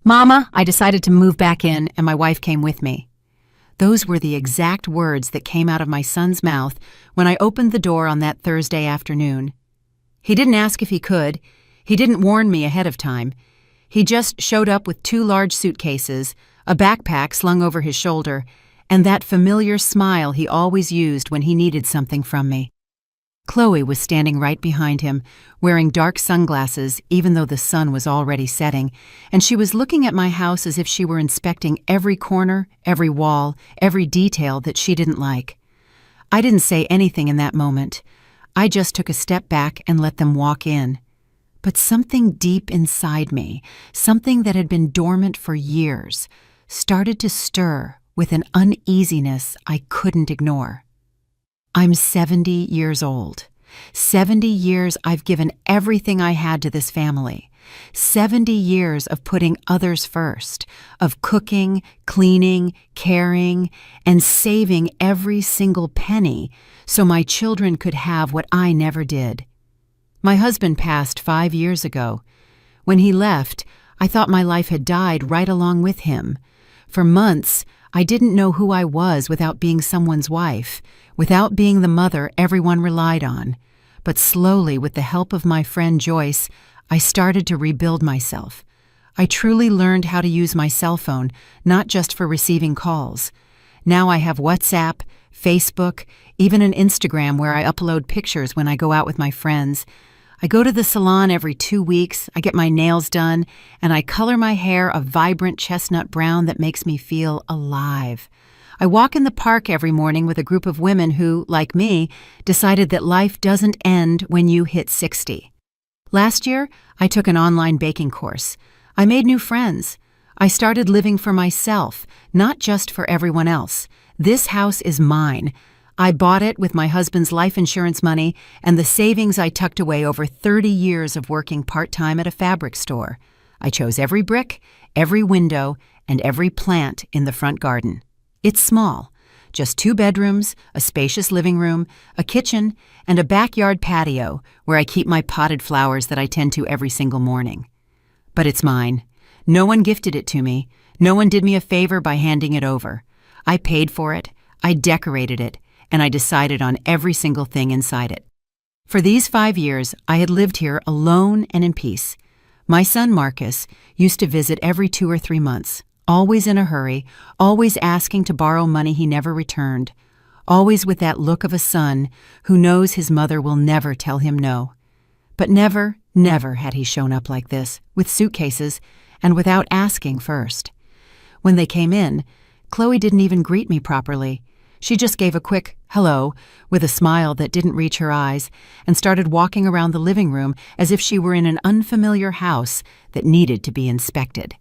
Mama, I decided to move back in, and my wife came with me. Those were the exact words that came out of my son's mouth when I opened the door on that Thursday afternoon. He didn't ask if he could. He didn't warn me ahead of time. He just showed up with 2 large suitcases, a backpack slung over his shoulder, and that familiar smile he always used when he needed something from me. Chloe was standing right behind him, wearing dark sunglasses even though the sun was already setting, and she was looking at my house as if she were inspecting every corner, every wall, every detail that she didn't like. I didn't say anything in that moment. I just took a step back and let them walk in. But something deep inside me, something that had been dormant for years, started to stir with an uneasiness I couldn't ignore. I'm 70 years old. 70 years I've given everything I had to this family. 70 years of putting others first, of cooking, cleaning, caring, and saving every single penny so my children could have what I never did. My husband passed 5 years ago. When he left, I thought my life had died right along with him. For months, I didn't know who I was without being someone's wife, without being the mother everyone relied on. But slowly, with the help of my friend Joyce, I started to rebuild myself. I truly learned how to use my cell phone, not just for receiving calls. Now I have WhatsApp, Facebook, even an Instagram where I upload pictures when I go out with my friends. I go to the salon every 2 weeks, I get my nails done, and I color my hair a vibrant chestnut brown that makes me feel alive. I walk in the park every morning with a group of women who, like me, decided that life doesn't end when you hit 60. Last year, I took an online baking course. I made new friends. I started living for myself, not just for everyone else. This house is mine. I bought it with my husband's life insurance money and the savings I tucked away over 30 years of working part-time at a fabric store. I chose every brick, every window, and every plant in the front garden. It's small, just 2 bedrooms, a spacious living room, a kitchen, and a backyard patio where I keep my potted flowers that I tend to every single morning. But it's mine. No one gifted it to me. No one did me a favor by handing it over. I paid for it, I decorated it, and I decided on every single thing inside it. For these 5 years, I had lived here alone and in peace. My son Marcus used to visit every 2 or 3 months, always in a hurry, always asking to borrow money he never returned, always with that look of a son who knows his mother will never tell him no. But never, never had he shown up like this, with suitcases, and without asking first. When they came in, Chloe didn't even greet me properly. She just gave a quick hello with a smile that didn't reach her eyes and started walking around the living room as if she were in an unfamiliar house that needed to be inspected.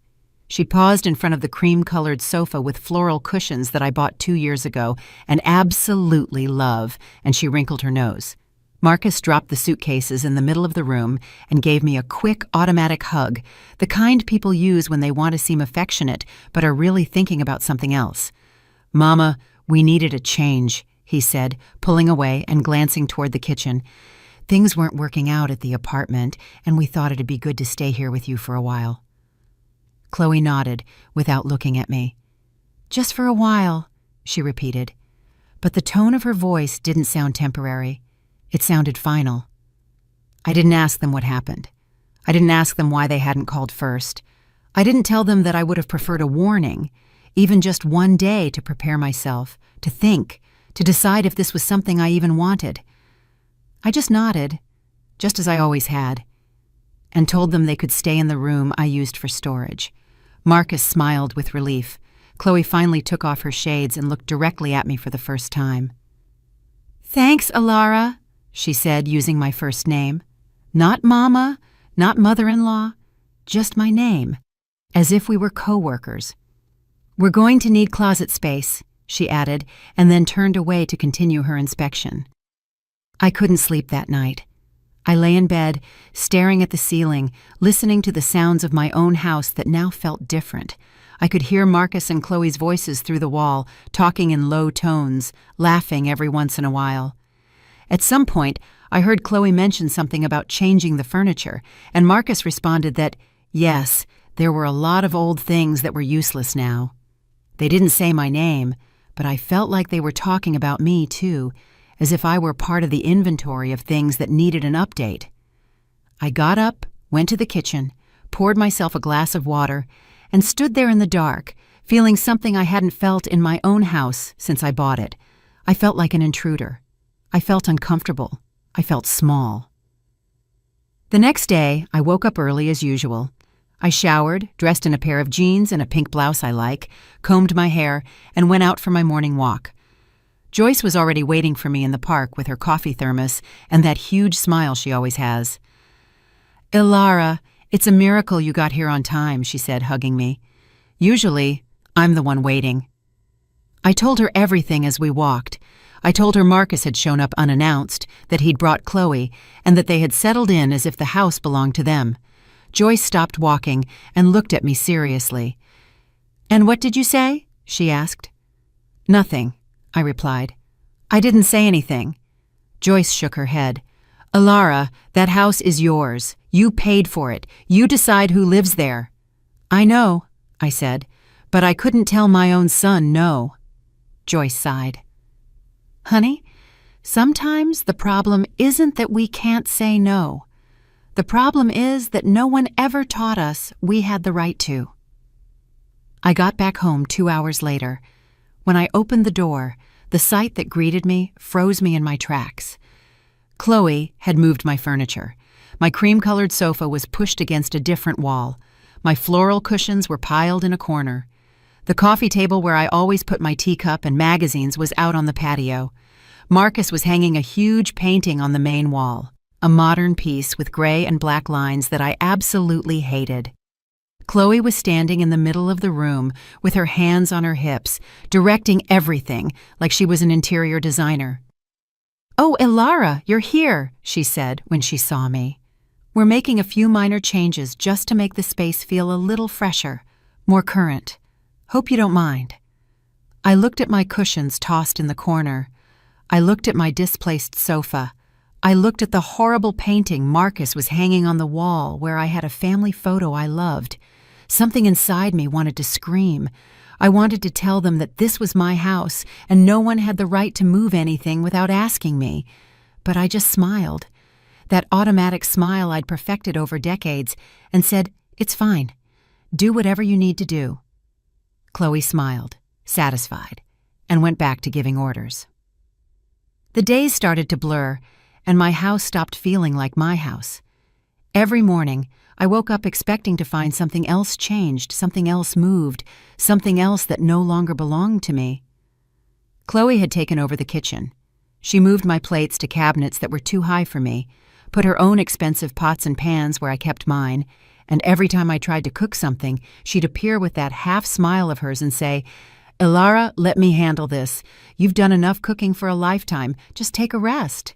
She paused in front of the cream-colored sofa with floral cushions that I bought 2 years ago and absolutely love, and she wrinkled her nose. Marcus dropped the suitcases in the middle of the room and gave me a quick automatic hug, the kind people use when they want to seem affectionate but are really thinking about something else. "Mama, we needed a change," he said, pulling away and glancing toward the kitchen. "Things weren't working out at the apartment, and we thought it'd be good to stay here with you for a while." Chloe nodded without looking at me. "Just for a while," she repeated. But the tone of her voice didn't sound temporary. It sounded final. I didn't ask them what happened. I didn't ask them why they hadn't called first. I didn't tell them that I would have preferred a warning, even just one day to prepare myself, to think, to decide if this was something I even wanted. I just nodded, just as I always had, and told them they could stay in the room I used for storage. Marcus smiled with relief. Chloe finally took off her shades and looked directly at me for the first time. "Thanks, Alara," she said, using my first name. Not Mama, not mother-in-law, just my name, as if we were co-workers. "We're going to need closet space," she added, and then turned away to continue her inspection. I couldn't sleep that night. I lay in bed, staring at the ceiling, listening to the sounds of my own house that now felt different. I could hear Marcus and Chloe's voices through the wall, talking in low tones, laughing every once in a while. At some point, I heard Chloe mention something about changing the furniture, and Marcus responded that, yes, There were a lot of old things that were useless now. They didn't say my name, but I felt like they were talking about me too, as if I were part of the inventory of things that needed an update. I got up, went to the kitchen, poured myself a glass of water, and stood there in the dark, feeling something I hadn't felt in my own house since I bought it. I felt like an intruder. I felt uncomfortable. I felt small. The next day, I woke up early as usual. I showered, dressed in a pair of jeans and a pink blouse I like, combed my hair, and went out for my morning walk. Joyce was already waiting for me in the park with her coffee thermos and that huge smile she always has. "Ilara, it's a miracle you got here on time," she said, hugging me. "Usually, I'm the one waiting." I told her everything as we walked. I told her Marcus had shown up unannounced, that he'd brought Chloe, and that they had settled in as if the house belonged to them. Joyce stopped walking and looked at me seriously. "And what did you say?" she asked. "Nothing," I replied. "I didn't say anything." Joyce shook her head. "Ilara, that house is yours. You paid for it. You decide who lives there." "I know," I said, "but I couldn't tell my own son no." Joyce sighed. "Honey, sometimes the problem isn't that we can't say no. The problem is that no one ever taught us we had the right to." I got back home 2 hours later. When I opened the door, the sight that greeted me froze me in my tracks. Chloe had moved my furniture. My cream-colored sofa was pushed against a different wall. My floral cushions were piled in a corner. The coffee table where I always put my teacup and magazines was out on the patio. Marcus was hanging a huge painting on the main wall, a modern piece with gray and black lines that I absolutely hated. Chloe was standing in the middle of the room with her hands on her hips, directing everything like she was an interior designer. "Oh, Ilara, you're here," she said when she saw me. "We're making a few minor changes just to make the space feel a little fresher, more current. Hope you don't mind." I looked at my cushions tossed in the corner. I looked at my displaced sofa. I looked at the horrible painting Marcus was hanging on the wall where I had a family photo I loved. Something inside me wanted to scream. I wanted to tell them that this was my house and no one had the right to move anything without asking me. But I just smiled, that automatic smile I'd perfected over decades, and said, "It's fine. Do whatever you need to do." Chloe smiled, satisfied, and went back to giving orders. The days started to blur, and my house stopped feeling like my house. Every morning, I woke up expecting to find something else changed, something else moved, something else that no longer belonged to me. Chloe had taken over the kitchen. She moved my plates to cabinets that were too high for me, put her own expensive pots and pans where I kept mine, and every time I tried to cook something, she'd appear with that half smile of hers and say, "Ilara, let me handle this. You've done enough cooking for a lifetime. Just take a rest."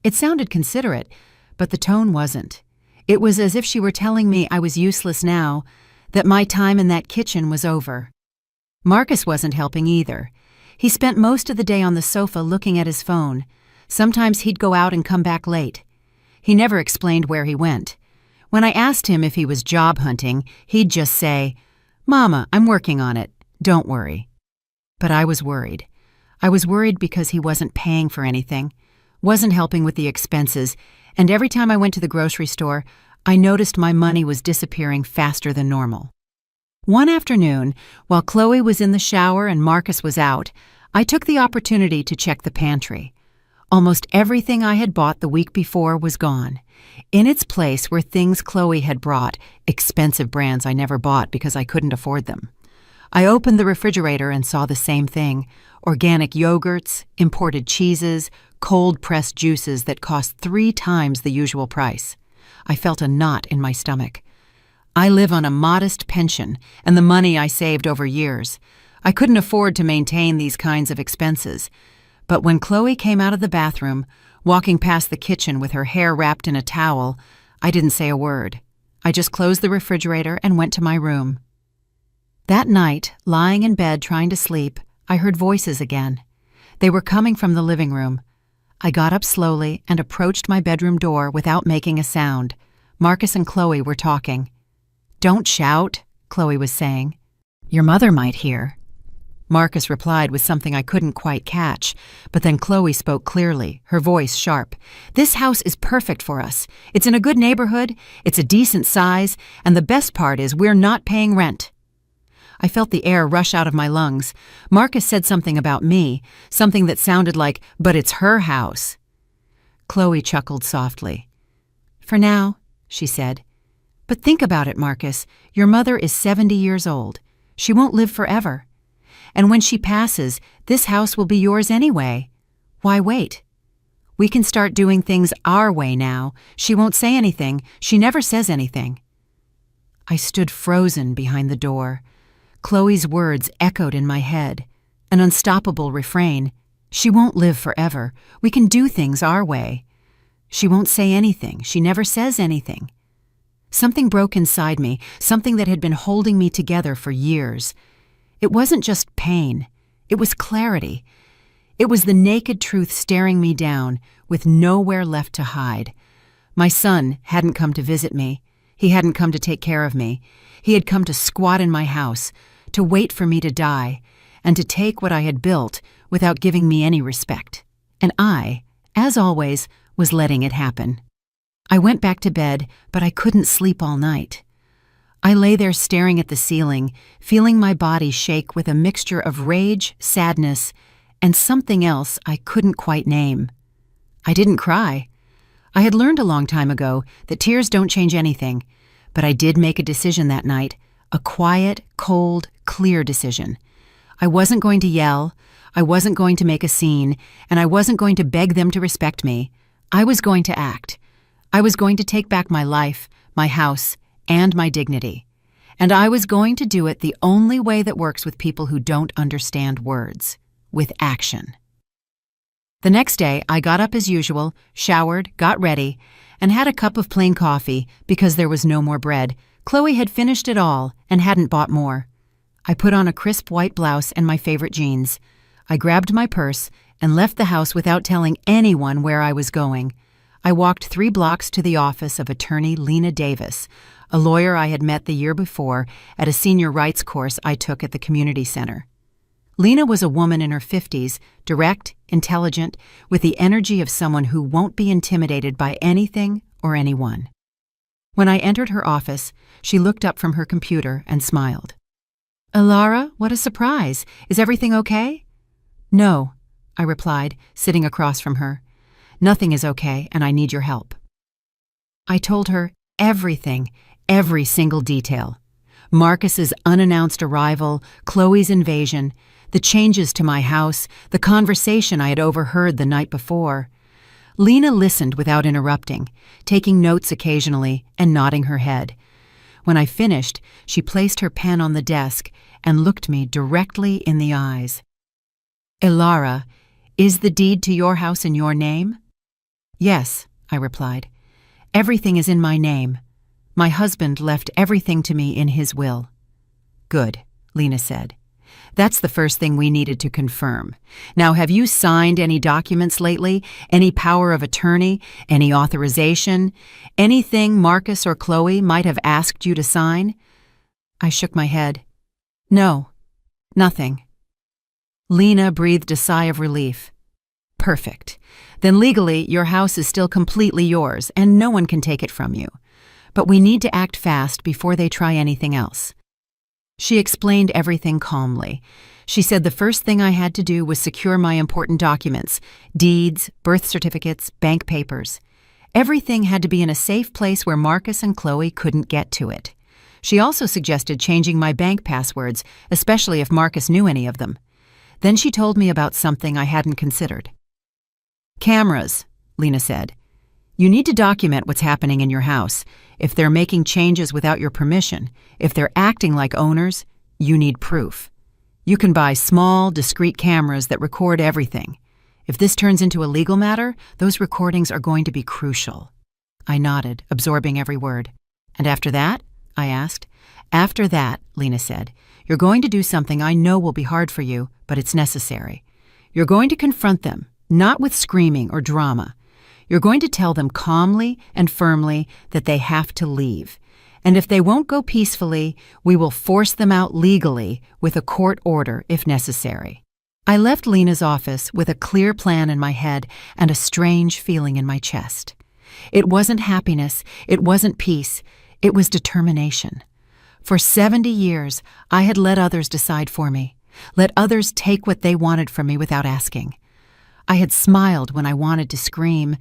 It sounded considerate, but the tone wasn't. It was as if she were telling me I was useless now, that my time in that kitchen was over. Marcus wasn't helping either. He spent most of the day on the sofa looking at his phone. Sometimes he'd go out and come back late. He never explained where he went. When I asked him if he was job hunting, he'd just say, "Mama, I'm working on it. Don't worry." But I was worried. I was worried because he wasn't paying for anything, wasn't helping with the expenses, and every time I went to the grocery store, I noticed my money was disappearing faster than normal. One afternoon, while Chloe was in the shower and Marcus was out, I took the opportunity to check the pantry. Almost everything I had bought the week before was gone. In its place were things Chloe had brought, expensive brands I never bought because I couldn't afford them. I opened the refrigerator and saw the same thing: organic yogurts, imported cheeses, cold-pressed juices that cost 3 times the usual price. I felt a knot in my stomach. I live on a modest pension and the money I saved over years. I couldn't afford to maintain these kinds of expenses. But when Chloe came out of the bathroom, walking past the kitchen with her hair wrapped in a towel, I didn't say a word. I just closed the refrigerator and went to my room. That night, lying in bed trying to sleep, I heard voices again. They were coming from the living room. I got up slowly and approached my bedroom door without making a sound. Marcus and Chloe were talking. "Don't shout," Chloe was saying. "Your mother might hear." Marcus replied with something I couldn't quite catch, but then Chloe spoke clearly, her voice sharp. "This house is perfect for us. It's in a good neighborhood, it's a decent size, and the best part is we're not paying rent." I felt the air rush out of my lungs. Marcus said something about me, something that sounded like, "But it's her house." Chloe chuckled softly. "For now," she said. "But think about it, Marcus. Your mother is 70 years old. She won't live forever. And when she passes, this house will be yours anyway. Why wait? We can start doing things our way now. She won't say anything. She never says anything." I stood frozen behind the door. Chloe's words echoed in my head, an unstoppable refrain. She won't live forever. We can do things our way. She won't say anything. She never says anything. Something broke inside me, something that had been holding me together for years. It wasn't just pain. It was clarity. It was the naked truth staring me down, with nowhere left to hide. My son hadn't come to visit me. He hadn't come to take care of me. He had come to squat in my house, to wait for me to die, and to take what I had built without giving me any respect. And I, as always, was letting it happen. I went back to bed, but I couldn't sleep all night. I lay there staring at the ceiling, feeling my body shake with a mixture of rage, sadness, and something else I couldn't quite name. I didn't cry. I had learned a long time ago that tears don't change anything, but I did make a decision that night, a quiet, cold, clear decision. I wasn't going to yell, I wasn't going to make a scene, and I wasn't going to beg them to respect me. I was going to act. I was going to take back my life, my house, and my dignity. And I was going to do it the only way that works with people who don't understand words, with action. The next day, I got up as usual, showered, got ready, and had a cup of plain coffee because there was no more bread. Chloe had finished it all and hadn't bought more. I put on a crisp white blouse and my favorite jeans. I grabbed my purse and left the house without telling anyone where I was going. I walked 3 blocks to the office of attorney Lena Davis, a lawyer I had met the year before at a senior rights course I took at the community center. Lena was a woman in her 50s, direct, intelligent, with the energy of someone who won't be intimidated by anything or anyone. When I entered her office, she looked up from her computer and smiled. "Ilara, what a surprise. Is everything okay?" "No," I replied, sitting across from her. "Nothing is okay, and I need your help." I told her everything, every single detail. Marcus's unannounced arrival, Chloe's invasion, the changes to my house, the conversation I had overheard the night before. Lena listened without interrupting, taking notes occasionally and nodding her head. When I finished, she placed her pen on the desk and looked me directly in the eyes. "Ilara, is the deed to your house in your name?" "Yes," I replied. "Everything is in my name. My husband left everything to me in his will." "Good," Lena said. "That's the first thing we needed to confirm. Now, have you signed any documents lately? Any power of attorney? Any authorization? Anything Marcus or Chloe might have asked you to sign?" I shook my head. "No, nothing." Lena breathed a sigh of relief. "Perfect. Then legally, your house is still completely yours, and no one can take it from you. But we need to act fast before they try anything else." She explained everything calmly. She said the first thing I had to do was secure my important documents, deeds, birth certificates, bank papers. Everything had to be in a safe place where Marcus and Chloe couldn't get to it. She also suggested changing my bank passwords, especially if Marcus knew any of them. Then she told me about something I hadn't considered. "Cameras," Lena said. "You need to document what's happening in your house. If they're making changes without your permission, if they're acting like owners, you need proof. You can buy small, discreet cameras that record everything. If this turns into a legal matter, those recordings are going to be crucial." I nodded, absorbing every word. "And after that?" I asked. "After that," Lena said, "you're going to do something I know will be hard for you, but it's necessary. You're going to confront them, not with screaming or drama. You're going to tell them calmly and firmly that they have to leave. And if they won't go peacefully, we will force them out legally with a court order if necessary. I left Lena's office with a clear plan in my head and a strange feeling in my chest. It wasn't happiness, it wasn't peace, it was determination. For 70 years, I had let others decide for me, let others take what they wanted from me without asking. I had smiled when I wanted to scream.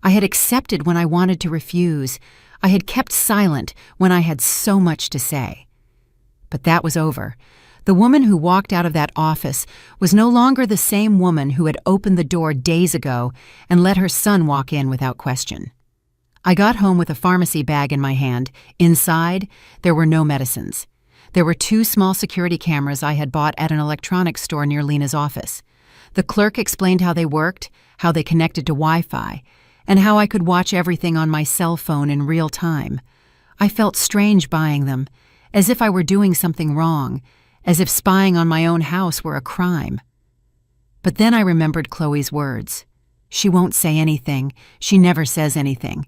I had accepted when I wanted to refuse. I had kept silent when I had so much to say. But that was over. The woman who walked out of that office was no longer the same woman who had opened the door days ago and let her son walk in without question. I got home with a pharmacy bag in my hand. Inside, there were no medicines. There were 2 small security cameras I had bought at an electronics store near Lena's office. The clerk explained how they worked, how they connected to Wi-Fi, and how I could watch everything on my cell phone in real time. I felt strange buying them, as if I were doing something wrong, as if spying on my own house were a crime. But then I remembered Chloe's words. She won't say anything, she never says anything.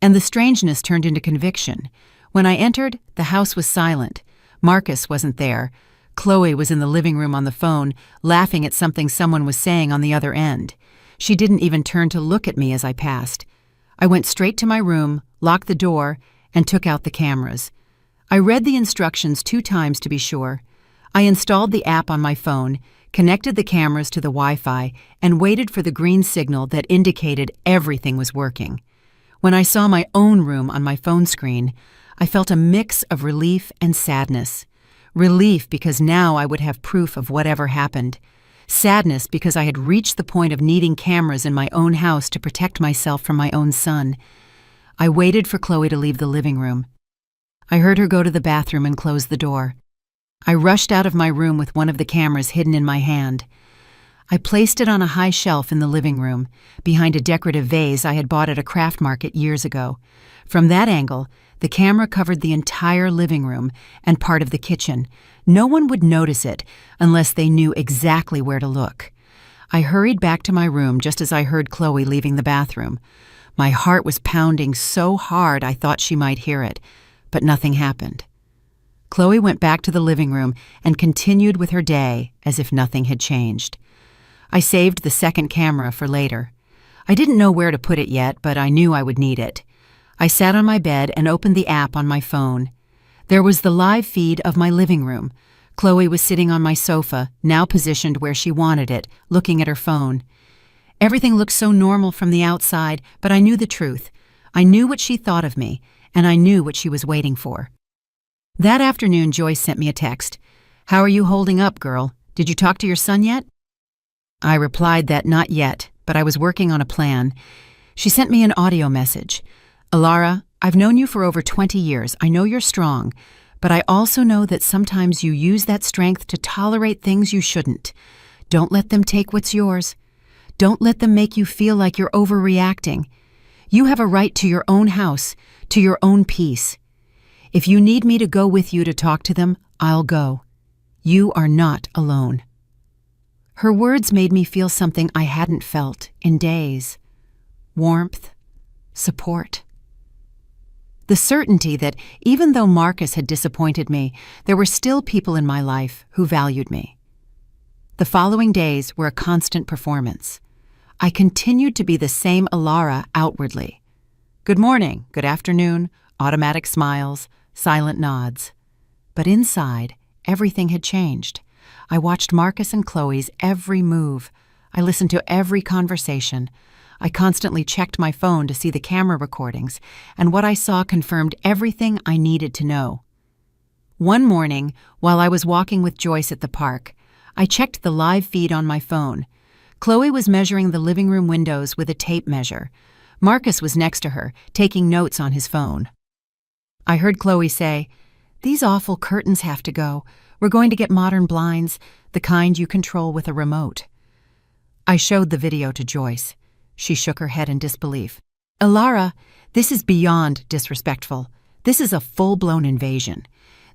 And the strangeness turned into conviction. When I entered, the house was silent. Marcus wasn't there. Chloe was in the living room on the phone, laughing at something someone was saying on the other end. She didn't even turn to look at me as I passed. I went straight to my room, locked the door, and took out the cameras. I read the instructions 2 times to be sure. I installed the app on my phone, connected the cameras to the Wi-Fi, and waited for the green signal that indicated everything was working. When I saw my own room on my phone screen, I felt a mix of relief and sadness. Relief because now I would have proof of whatever happened. Sadness because I had reached the point of needing cameras in my own house to protect myself from my own son. I waited for Chloe to leave the living room. I heard her go to the bathroom and close the door. I rushed out of my room with one of the cameras hidden in my hand. I placed it on a high shelf in the living room, behind a decorative vase I had bought at a craft market years ago. From that angle, the camera covered the entire living room and part of the kitchen. No one would notice it unless they knew exactly where to look. I hurried back to my room just as I heard Chloe leaving the bathroom. My heart was pounding so hard I thought she might hear it, but nothing happened. Chloe went back to the living room and continued with her day as if nothing had changed. I saved the second camera for later. I didn't know where to put it yet, but I knew I would need it. I sat on my bed and opened the app on my phone. There was the live feed of my living room. Chloe was sitting on my sofa, now positioned where she wanted it, looking at her phone. Everything looked so normal from the outside, but I knew the truth. I knew what she thought of me, and I knew what she was waiting for. That afternoon, Joyce sent me a text. "How are you holding up, girl? Did you talk to your son yet?" I replied that not yet, but I was working on a plan. She sent me an audio message. "Alara, I've known you for over 20 years. I know you're strong, but I also know that sometimes you use that strength to tolerate things you shouldn't. Don't let them take what's yours. Don't let them make you feel like you're overreacting. You have a right to your own house, to your own peace. If you need me to go with you to talk to them, I'll go. You are not alone." Her words made me feel something I hadn't felt in days. Warmth, support. The certainty that even though Marcus had disappointed me, there were still people in my life who valued me. The following days were a constant performance. I continued to be the same Alara outwardly. Good morning, good afternoon, automatic smiles, silent nods. But inside, everything had changed. I watched Marcus and Chloe's every move. I listened to every conversation. I constantly checked my phone to see the camera recordings, and what I saw confirmed everything I needed to know. One morning, while I was walking with Joyce at the park, I checked the live feed on my phone. Chloe was measuring the living room windows with a tape measure. Marcus was next to her, taking notes on his phone. I heard Chloe say, "These awful curtains have to go. We're going to get modern blinds, the kind you control with a remote." I showed the video to Joyce. She shook her head in disbelief. "Alara, this is beyond disrespectful. This is a full-blown invasion.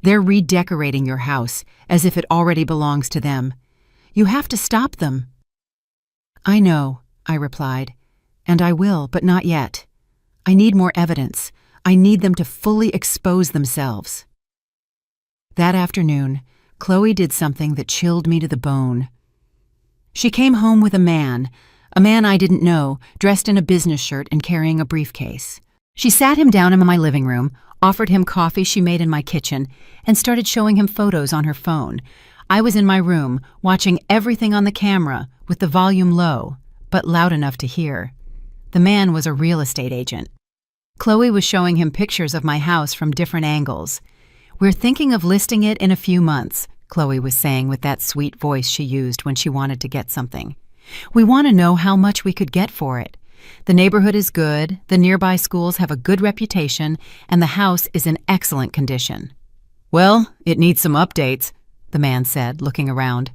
They're redecorating your house as if it already belongs to them. You have to stop them." "I know," I replied, "and I will, but not yet. I need more evidence. I need them to fully expose themselves. That afternoon, Chloe did something that chilled me to the bone. She came home with a man I didn't know, dressed in a business shirt and carrying a briefcase. She sat him down in my living room, offered him coffee she made in my kitchen, and started showing him photos on her phone. I was in my room, watching everything on the camera, with the volume low, but loud enough to hear. The man was a real estate agent. Chloe was showing him pictures of my house from different angles. "We're thinking of listing it in a few months," Chloe was saying with that sweet voice she used when she wanted to get something. "We want to know how much we could get for it. The neighborhood is good, the nearby schools have a good reputation, and the house is in excellent condition." "Well, it needs some updates," the man said, looking around.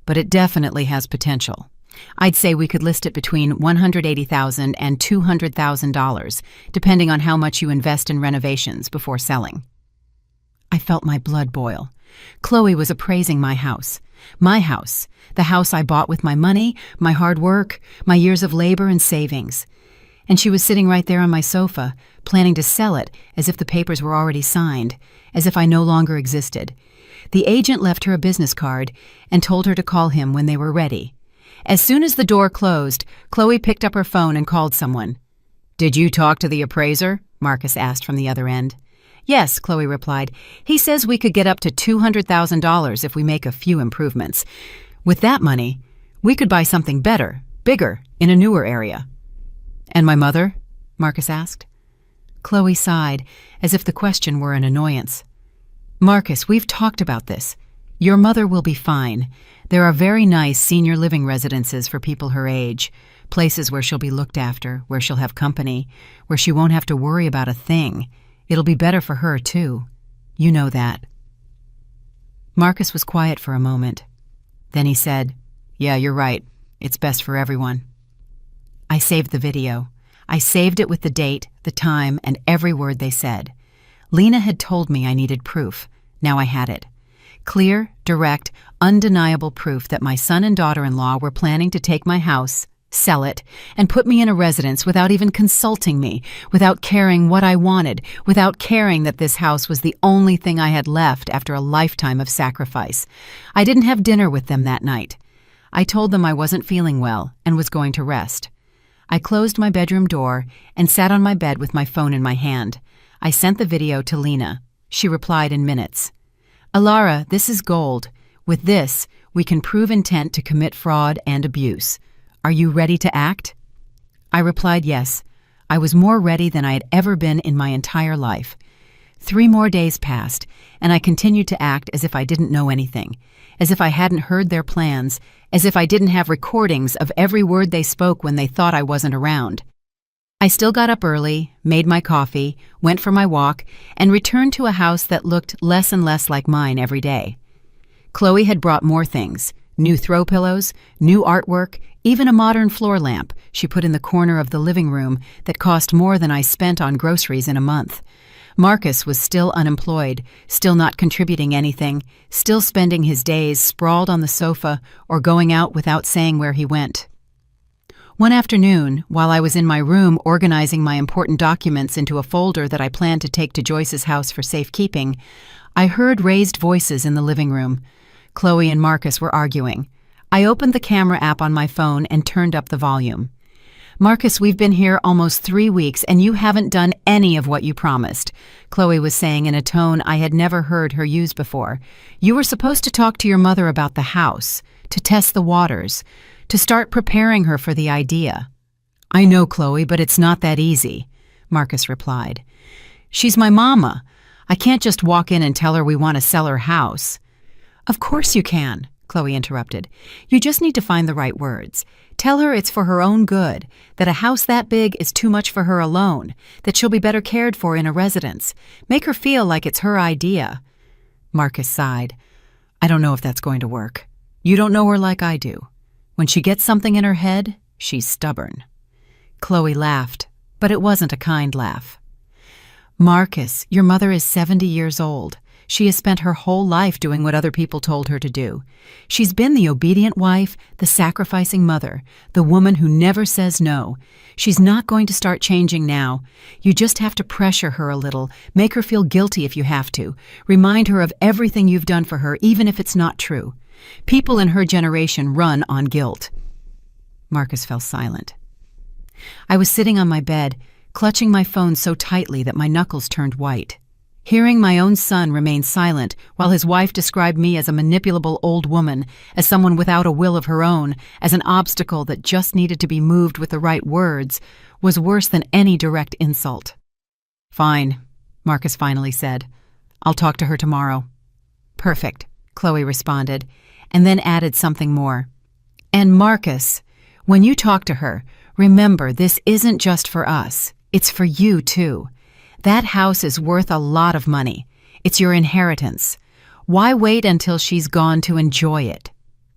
"But it definitely has potential. I'd say we could list it between $180,000 and $200,000, depending on how much you invest in renovations before selling." I felt my blood boil. Chloe was appraising my house, the house I bought with my money, my hard work, my years of labor and savings. And she was sitting right there on my sofa, planning to sell it as if the papers were already signed, as if I no longer existed. The agent left her a business card and told her to call him when they were ready. As soon as the door closed, Chloe picked up her phone and called someone. "Did you talk to the appraiser?" Marcus asked from the other end. "Yes," Chloe replied. "He says we could get up to $200,000 if we make a few improvements. With that money, we could buy something better, bigger, in a newer area." "And my mother?" Marcus asked. Chloe sighed, as if the question were an annoyance. "Marcus, we've talked about this. Your mother will be fine. There are very nice senior living residences for people her age, places where she'll be looked after, where she'll have company, where she won't have to worry about a thing. It'll be better for her, too. You know that." Marcus was quiet for a moment. Then he said, "Yeah, you're right. It's best for everyone." I saved the video. I saved it with the date, the time, and every word they said. Lena had told me I needed proof. Now I had it. Clear, direct, undeniable proof that my son and daughter-in-law were planning to take my house, sell it, and put me in a residence without even consulting me, without caring what I wanted, without caring that this house was the only thing I had left after a lifetime of sacrifice. I didn't have dinner with them that night. I told them I wasn't feeling well and was going to rest. I closed my bedroom door and sat on my bed with my phone in my hand. I sent the video to Lena. She replied in minutes. "Alara, this is gold. With this, we can prove intent to commit fraud and abuse. Are you ready to act?" I replied yes. I was more ready than I had ever been in my entire life. 3 more days passed, and I continued to act as if I didn't know anything, as if I hadn't heard their plans, as if I didn't have recordings of every word they spoke when they thought I wasn't around. I still got up early, made my coffee, went for my walk, and returned to a house that looked less and less like mine every day. Chloe had brought more things: new throw pillows, new artwork, even a modern floor lamp she put in the corner of the living room that cost more than I spent on groceries in a month. Marcus was still unemployed, still not contributing anything, still spending his days sprawled on the sofa or going out without saying where he went. One afternoon, while I was in my room organizing my important documents into a folder that I planned to take to Joyce's house for safekeeping, I heard raised voices in the living room. Chloe and Marcus were arguing. I opened the camera app on my phone and turned up the volume. "Marcus, we've been here almost 3 weeks and you haven't done any of what you promised," Chloe was saying in a tone I had never heard her use before. "You were supposed to talk to your mother about the house, to test the waters, to start preparing her for the idea." "I know, Chloe, but it's not that easy," Marcus replied. "She's my mama. I can't just walk in and tell her we want to sell her house." "Of course you can," Chloe interrupted. "You just need to find the right words. Tell her it's for her own good, that a house that big is too much for her alone, that she'll be better cared for in a residence. Make her feel like it's her idea." Marcus sighed. "I don't know if that's going to work. You don't know her like I do. When she gets something in her head, she's stubborn." Chloe laughed, but it wasn't a kind laugh. "Marcus, your mother is 70 years old. She has spent her whole life doing what other people told her to do. She's been the obedient wife, the sacrificing mother, the woman who never says no. She's not going to start changing now. You just have to pressure her a little, make her feel guilty if you have to, remind her of everything you've done for her, even if it's not true. People in her generation run on guilt." Marcus fell silent. I was sitting on my bed, clutching my phone so tightly that my knuckles turned white. Hearing my own son remain silent while his wife described me as a manipulable old woman, as someone without a will of her own, as an obstacle that just needed to be moved with the right words, was worse than any direct insult. "Fine," Marcus finally said. "I'll talk to her tomorrow." "Perfect," Chloe responded, and then added something more. "And Marcus, when you talk to her, remember this isn't just for us. It's for you, too. That house is worth a lot of money. It's your inheritance. Why wait until she's gone to enjoy it?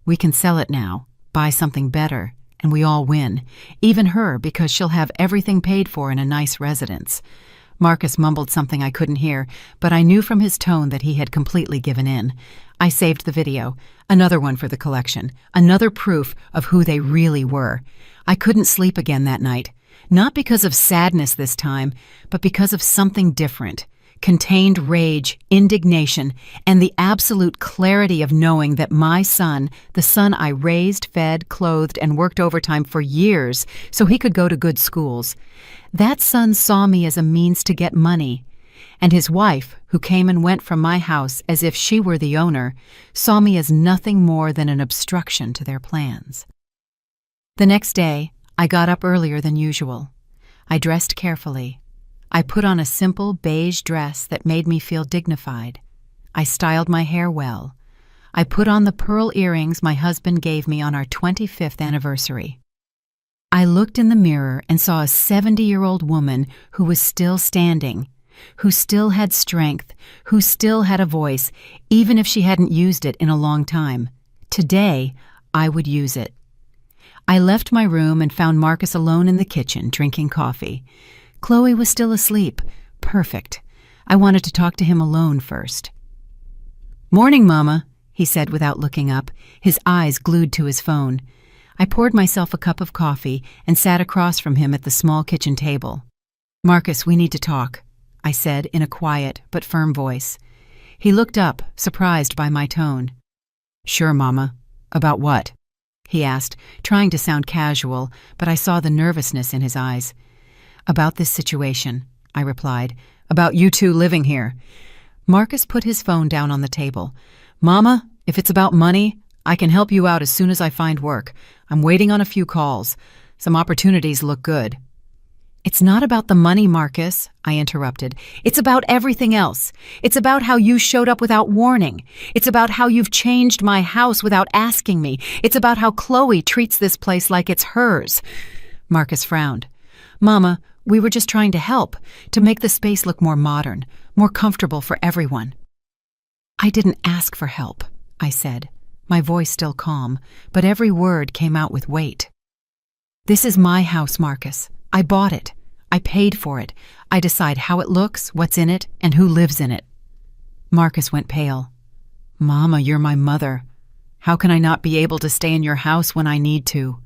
We can sell it now, buy something better, and we all win. Even her, because she'll have everything paid for in a nice residence." Marcus mumbled something I couldn't hear, but I knew from his tone that he had completely given in. I saved the video, another one for the collection, another proof of who they really were. I couldn't sleep again that night. Not because of sadness this time, but because of something different. Contained rage, indignation, and the absolute clarity of knowing that my son, the son I raised, fed, clothed, and worked overtime for years so he could go to good schools, that son saw me as a means to get money. And his wife, who came and went from my house as if she were the owner, saw me as nothing more than an obstruction to their plans. The next day, I got up earlier than usual. I dressed carefully. I put on a simple beige dress that made me feel dignified. I styled my hair well. I put on the pearl earrings my husband gave me on our 25th anniversary. I looked in the mirror and saw a 70-year-old woman who was still standing, who still had strength, who still had a voice, even if she hadn't used it in a long time. Today, I would use it. I left my room and found Marcus alone in the kitchen, drinking coffee. Chloe was still asleep. Perfect. I wanted to talk to him alone first. "Morning, Mama," he said without looking up, his eyes glued to his phone. I poured myself a cup of coffee and sat across from him at the small kitchen table. "Marcus, we need to talk," I said in a quiet but firm voice. He looked up, surprised by my tone. "Sure, Mama. About what?" he asked, trying to sound casual, but I saw the nervousness in his eyes. "About this situation," I replied. "About you two living here." Marcus put his phone down on the table. "Mama, if it's about money, I can help you out as soon as I find work. I'm waiting on a few calls. Some opportunities look good." "It's not about the money, Marcus," I interrupted. "It's about everything else. It's about how you showed up without warning. It's about how you've changed my house without asking me. It's about how Chloe treats this place like it's hers." Marcus frowned. "Mama, we were just trying to help, to make the space look more modern, more comfortable for everyone." "I didn't ask for help," I said, my voice still calm, but every word came out with weight. "This is my house, Marcus. I bought it. I paid for it. I decide how it looks, what's in it, and who lives in it." Marcus went pale. "Mama, you're my mother. How can I not be able to stay in your house when I need to?"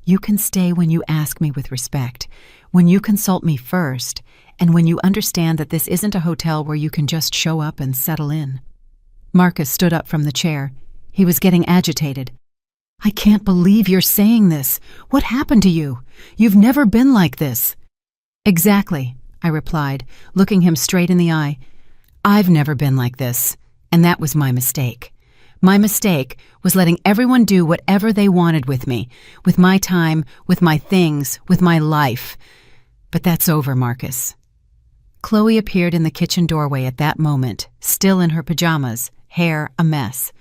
"You can stay when you ask me with respect, when you consult me first, and when you understand that this isn't a hotel where you can just show up and settle in." Marcus stood up from the chair. He was getting agitated. "I can't believe you're saying this. What happened to you? You've never been like this." "Exactly," I replied, looking him straight in the eye. "I've never been like this, and that was my mistake. My mistake was letting everyone do whatever they wanted with me, with my time, with my things, with my life. But that's over, Marcus." Chloe appeared in the kitchen doorway at that moment, still in her pajamas, hair a mess.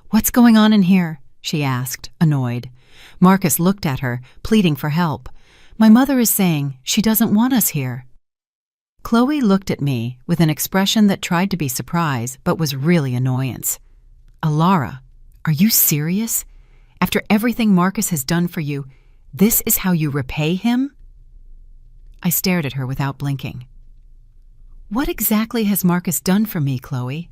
"What's going on in here?" she asked, annoyed. Marcus looked at her, pleading for help. "My mother is saying she doesn't want us here." Chloe looked at me with an expression that tried to be surprise but was really annoyance. "Alara, are you serious? After everything Marcus has done for you, this is how you repay him?" I stared at her without blinking. "What exactly has Marcus done for me, Chloe?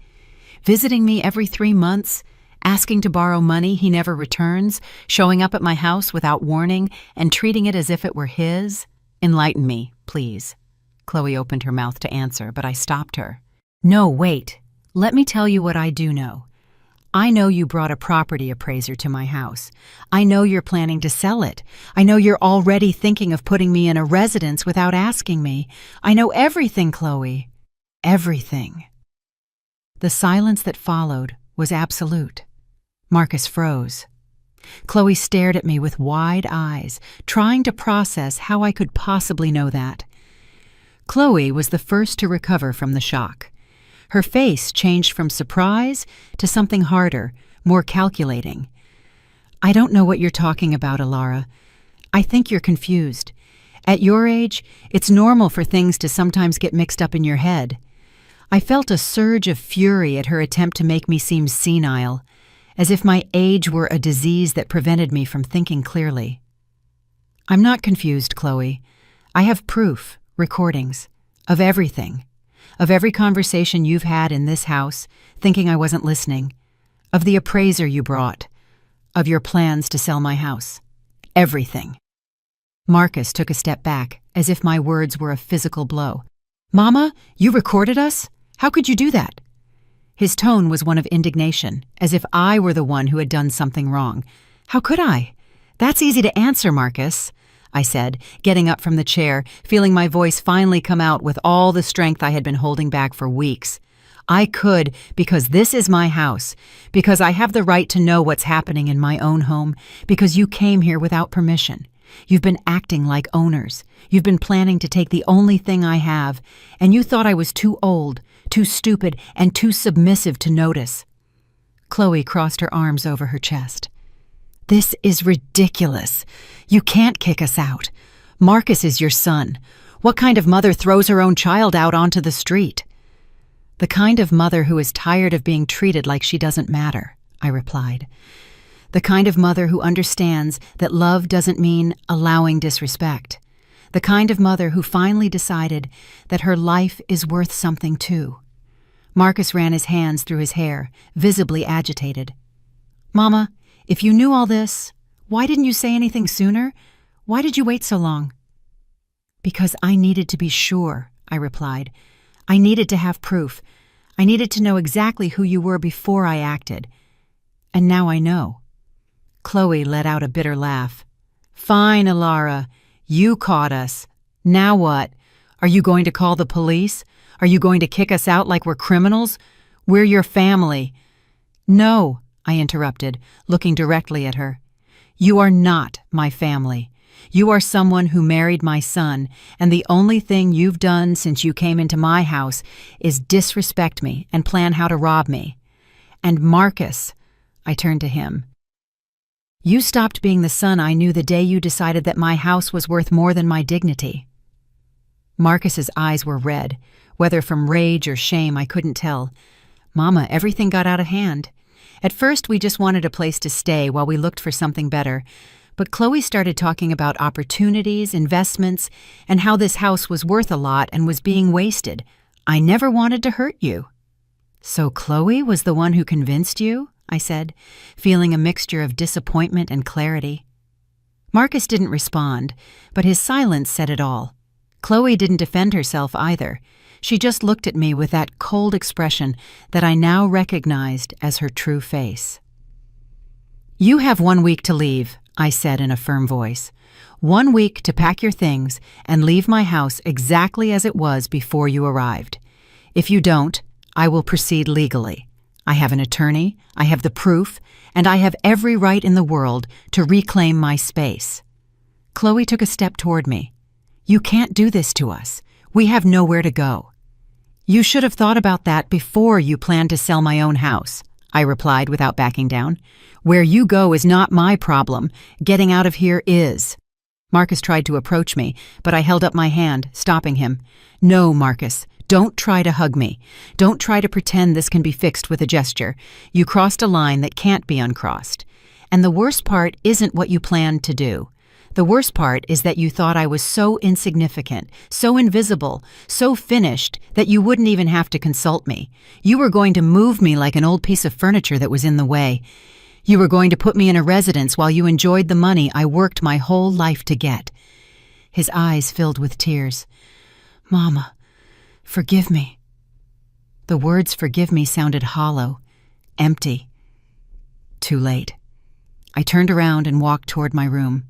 visiting me every 3 months, asking to borrow money he never returns, showing up at my house without warning, and treating it as if it were his? Enlighten me, please. Chloe opened her mouth to answer, but I stopped her. No, wait. Let me tell you what I do know. I know you brought a property appraiser to my house. I know you're planning to sell it. I know you're already thinking of putting me in a residence without asking me. I know everything, Chloe. Everything. The silence that followed was absolute. Marcus froze. Chloe stared at me with wide eyes, trying to process how I could possibly know that. Chloe was the first to recover from the shock. Her face changed from surprise to something harder, more calculating. I don't know what you're talking about, Alara. I think you're confused. At your age, it's normal for things to sometimes get mixed up in your head. I felt a surge of fury at her attempt to make me seem senile, as if my age were a disease that prevented me from thinking clearly. I'm not confused, Chloe. I have proof, recordings, of everything. Of every conversation you've had in this house, thinking I wasn't listening. Of the appraiser you brought. Of your plans to sell my house. Everything. Marcus took a step back, as if my words were a physical blow. Mama, you recorded us? How could you do that? His tone was one of indignation, as if I were the one who had done something wrong. How could I? That's easy to answer, Marcus, I said, getting up from the chair, feeling my voice finally come out with all the strength I had been holding back for weeks. I could because this is my house, because I have the right to know what's happening in my own home, because you came here without permission. You've been acting like owners. You've been planning to take the only thing I have, and you thought I was too old, too stupid, and too submissive to notice. Chloe crossed her arms over her chest. This is ridiculous. You can't kick us out. Marcus is your son. What kind of mother throws her own child out onto the street? The kind of mother who is tired of being treated like she doesn't matter, I replied. The kind of mother who understands that love doesn't mean allowing disrespect. The kind of mother who finally decided that her life is worth something too. Marcus ran his hands through his hair, visibly agitated. Mama, if you knew all this, why didn't you say anything sooner? Why did you wait so long? Because I needed to be sure, I replied. I needed to have proof. I needed to know exactly who you were before I acted. And now I know. Chloe let out a bitter laugh. Fine, Alara. You caught us. Now what? Are you going to call the police? Are you going to kick us out like we're criminals? We're your family. No, I interrupted, looking directly at her. You are not my family. You are someone who married my son, and the only thing you've done since you came into my house is disrespect me and plan how to rob me. And Marcus, I turned to him. You stopped being the son I knew the day you decided that my house was worth more than my dignity. Marcus's eyes were red, whether from rage or shame I couldn't tell. Mama, everything got out of hand. At first, we just wanted a place to stay while we looked for something better. But Chloe started talking about opportunities, investments, and how this house was worth a lot and was being wasted. I never wanted to hurt you. So Chloe was the one who convinced you? I said, feeling a mixture of disappointment and clarity. Marcus didn't respond, but his silence said it all. Chloe didn't defend herself either. She just looked at me with that cold expression that I now recognized as her true face. You have 1 week to leave, I said in a firm voice. 1 week to pack your things and leave my house exactly as it was before you arrived. If you don't, I will proceed legally. I have an attorney, I have the proof, and I have every right in the world to reclaim my space. Chloe took a step toward me. You can't do this to us. We have nowhere to go. You should have thought about that before you planned to sell my own house, I replied without backing down. Where you go is not my problem. Getting out of here is. Marcus tried to approach me, but I held up my hand, stopping him. No, Marcus, don't try to hug me. Don't try to pretend this can be fixed with a gesture. You crossed a line that can't be uncrossed. And the worst part isn't what you planned to do. The worst part is that you thought I was so insignificant, so invisible, so finished that you wouldn't even have to consult me. You were going to move me like an old piece of furniture that was in the way. You were going to put me in a residence while you enjoyed the money I worked my whole life to get." His eyes filled with tears. "Mama, forgive me." The words "forgive me" sounded hollow, empty. Too late. I turned around and walked toward my room.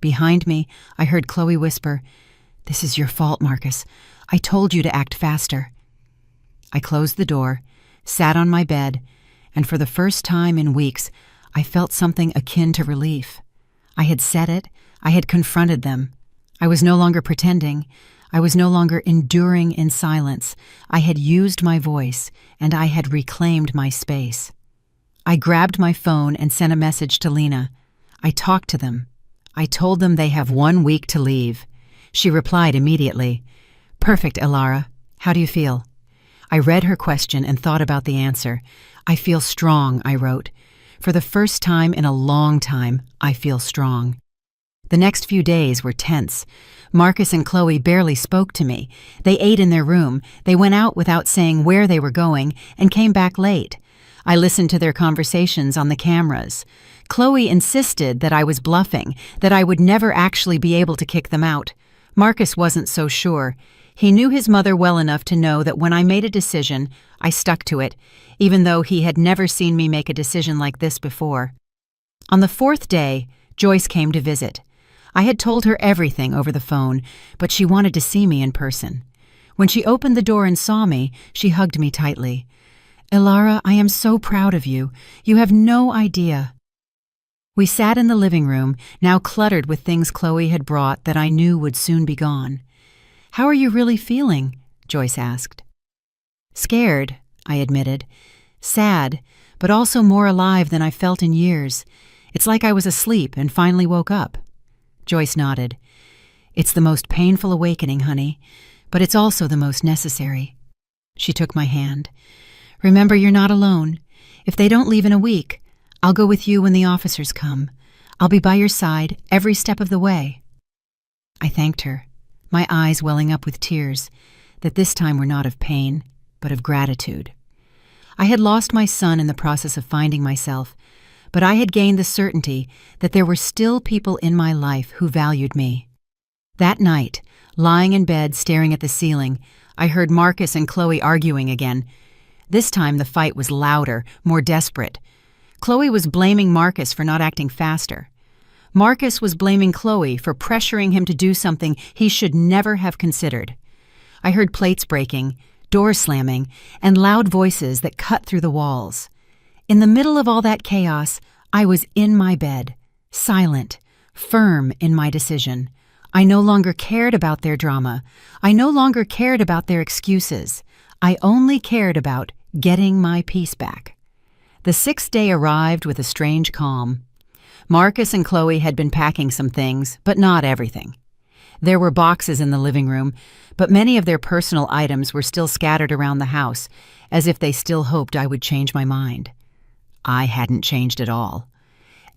Behind me, I heard Chloe whisper, "This is your fault, Marcus. I told you to act faster." I closed the door, sat on my bed, and for the first time in weeks, I felt something akin to relief. I had said it. I had confronted them. I was no longer pretending. I was no longer enduring in silence. I had used my voice, and I had reclaimed my space. I grabbed my phone and sent a message to Lena. I talked to them. I told them they have 1 week to leave. She replied immediately, "Perfect, Elara. How do you feel?" I read her question and thought about the answer. "I feel strong," I wrote. "For the first time in a long time, I feel strong." The next few days were tense. Marcus and Chloe barely spoke to me. They ate in their room, they went out without saying where they were going, and came back late. I listened to their conversations on the cameras. Chloe insisted that I was bluffing, that I would never actually be able to kick them out. Marcus wasn't so sure. He knew his mother well enough to know that when I made a decision, I stuck to it, even though he had never seen me make a decision like this before. On the 4th day, Joyce came to visit. I had told her everything over the phone, but she wanted to see me in person. When she opened the door and saw me, she hugged me tightly. "Elara, I am so proud of you. You have no idea." We sat in the living room, now cluttered with things Chloe had brought that I knew would soon be gone. "How are you really feeling?" Joyce asked. "Scared," I admitted. "Sad, but also more alive than I felt in years. It's like I was asleep and finally woke up." Joyce nodded. "It's the most painful awakening, honey, but it's also the most necessary." She took my hand. "Remember, you're not alone. If they don't leave in a week, I'll go with you when the officers come. I'll be by your side every step of the way." I thanked her, my eyes welling up with tears, that this time were not of pain, but of gratitude. I had lost my son in the process of finding myself, but I had gained the certainty that there were still people in my life who valued me. That night, lying in bed staring at the ceiling, I heard Marcus and Chloe arguing again. This time the fight was louder, more desperate. Chloe was blaming Marcus for not acting faster. Marcus was blaming Chloe for pressuring him to do something he should never have considered. I heard plates breaking, doors slamming, and loud voices that cut through the walls. In the middle of all that chaos, I was in my bed, silent, firm in my decision. I no longer cared about their drama. I no longer cared about their excuses. I only cared about getting my peace back. The 6th day arrived with a strange calm. Marcus and Chloe had been packing some things, but not everything. There were boxes in the living room, but many of their personal items were still scattered around the house, as if they still hoped I would change my mind. I hadn't changed at all.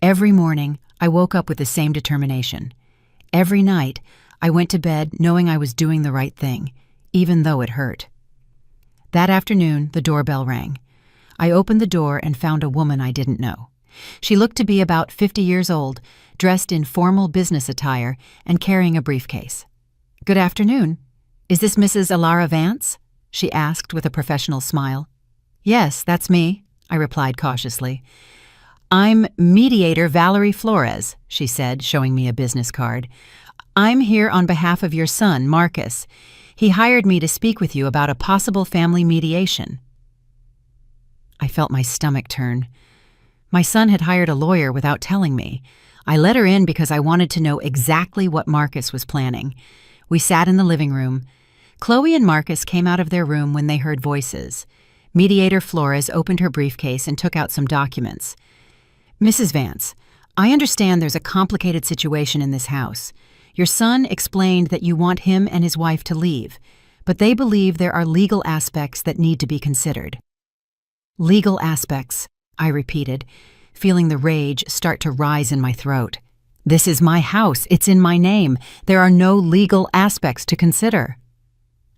Every morning, I woke up with the same determination. Every night, I went to bed knowing I was doing the right thing, even though it hurt. That afternoon, the doorbell rang. I opened the door and found a woman I didn't know. She looked to be about 50 years old, dressed in formal business attire and carrying a briefcase. "Good afternoon. Is this Mrs. Elara Vance?" she asked with a professional smile. "Yes, that's me," I replied cautiously. "I'm Mediator Valerie Flores," she said, showing me a business card. "I'm here on behalf of your son, Marcus. He hired me to speak with you about a possible family mediation." I felt my stomach turn. My son had hired a lawyer without telling me. I let her in because I wanted to know exactly what Marcus was planning. We sat in the living room. Chloe and Marcus came out of their room when they heard voices. Mediator Flores opened her briefcase and took out some documents. "Mrs. Vance, I understand there's a complicated situation in this house. Your son explained that you want him and his wife to leave, but they believe there are legal aspects that need to be considered." "Legal aspects," I repeated, feeling the rage start to rise in my throat. This is my house. It's in my name. There are no legal aspects to consider.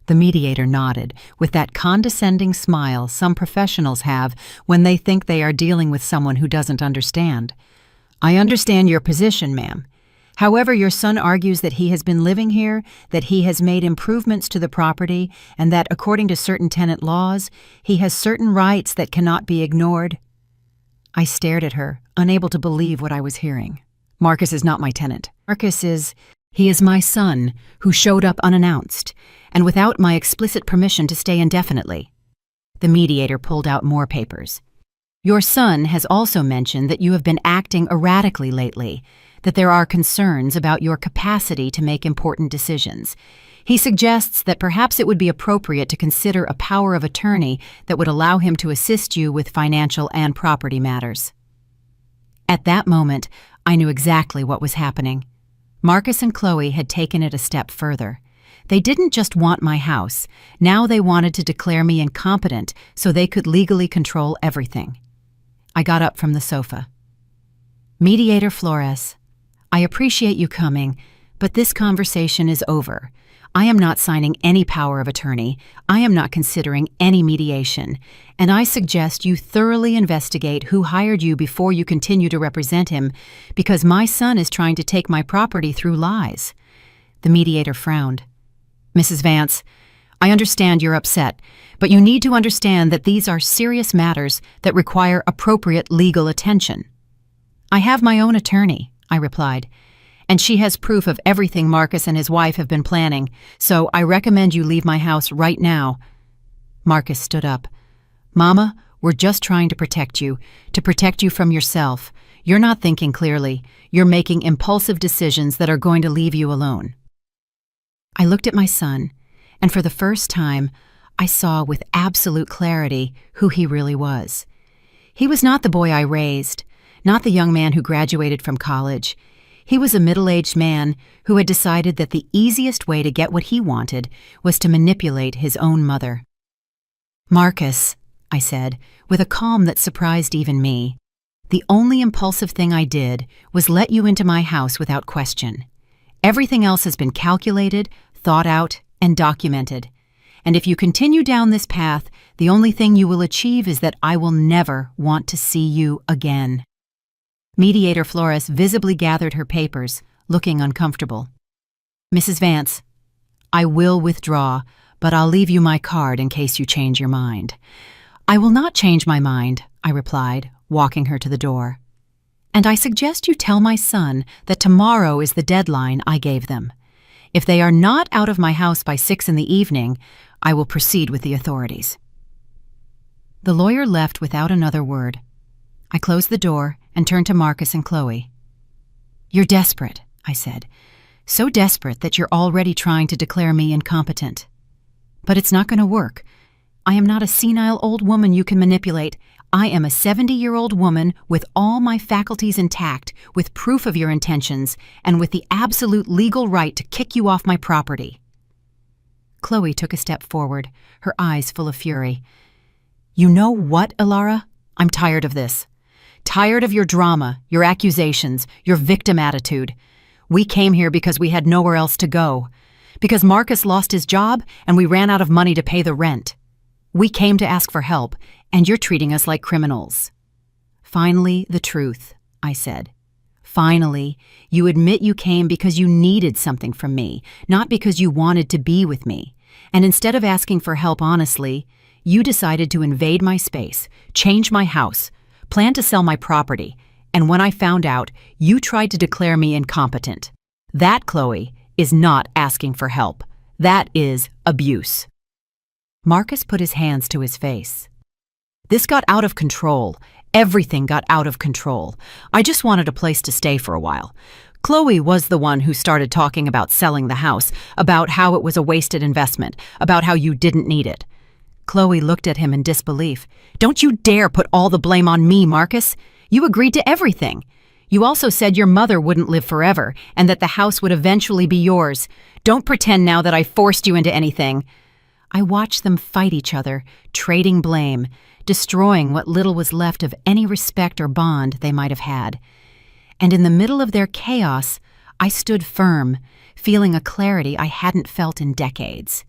The mediator nodded, with that condescending smile some professionals have when they think they are dealing with someone who doesn't understand. I understand your position, ma'am. However, your son argues that he has been living here, that he has made improvements to the property, and that, according to certain tenant laws, he has certain rights that cannot be ignored. I stared at her, unable to believe what I was hearing. Marcus is not my tenant. He is my son, who showed up unannounced, and without my explicit permission to stay indefinitely. The mediator pulled out more papers. Your son has also mentioned that you have been acting erratically lately, that there are concerns about your capacity to make important decisions. He suggests that perhaps it would be appropriate to consider a power of attorney that would allow him to assist you with financial and property matters. At that moment, I knew exactly what was happening. Marcus and Chloe had taken it a step further. They didn't just want my house. Now they wanted to declare me incompetent so they could legally control everything. I got up from the sofa. Mediator Flores, I appreciate you coming, but this conversation is over. I am not signing any power of attorney. I am not considering any mediation, and I suggest you thoroughly investigate who hired you before you continue to represent him, because my son is trying to take my property through lies. The mediator frowned. Mrs. Vance, I understand you're upset, but you need to understand that these are serious matters that require appropriate legal attention. I have my own attorney, I replied, and she has proof of everything Marcus and his wife have been planning, so I recommend you leave my house right now. Marcus stood up. Mama, we're just trying to protect you from yourself. You're not thinking clearly. You're making impulsive decisions that are going to leave you alone. I looked at my son, and for the first time, I saw with absolute clarity who he really was. He was not the boy I raised, not the young man who graduated from college. He was a middle-aged man who had decided that the easiest way to get what he wanted was to manipulate his own mother. Marcus, I said, with a calm that surprised even me, the only impulsive thing I did was let you into my house without question. Everything else has been calculated, thought out, and documented. And if you continue down this path, the only thing you will achieve is that I will never want to see you again. Mediator Flores visibly gathered her papers, looking uncomfortable. Mrs. Vance, I will withdraw, but I'll leave you my card in case you change your mind. I will not change my mind, I replied, walking her to the door. And I suggest you tell my son that tomorrow is the deadline I gave them. If they are not out of my house by 6 p.m, I will proceed with the authorities. The lawyer left without another word. I closed the door and turned to Marcus and Chloe. You're desperate, I said. So desperate that you're already trying to declare me incompetent. But it's not going to work. I am not a senile old woman you can manipulate. I am a 70-year-old woman with all my faculties intact, with proof of your intentions, and with the absolute legal right to kick you off my property. Chloe took a step forward, her eyes full of fury. You know what, Ilara? I'm tired of this. Tired of your drama, your accusations, your victim attitude. We came here because we had nowhere else to go. Because Marcus lost his job and we ran out of money to pay the rent. We came to ask for help, and you're treating us like criminals. Finally, the truth, I said. Finally, you admit you came because you needed something from me, not because you wanted to be with me. And instead of asking for help honestly, you decided to invade my space, change my house, plan to sell my property, and when I found out, you tried to declare me incompetent. That, Chloe, is not asking for help. That is abuse. Marcus put his hands to his face. This got out of control. Everything got out of control. I just wanted a place to stay for a while. Chloe was the one who started talking about selling the house, about how it was a wasted investment, about how you didn't need it. Chloe looked at him in disbelief. Don't you dare put all the blame on me, Marcus. You agreed to everything. You also said your mother wouldn't live forever and that the house would eventually be yours. Don't pretend now that I forced you into anything. I watched them fight each other, trading blame, destroying what little was left of any respect or bond they might have had. And in the middle of their chaos, I stood firm, feeling a clarity I hadn't felt in decades.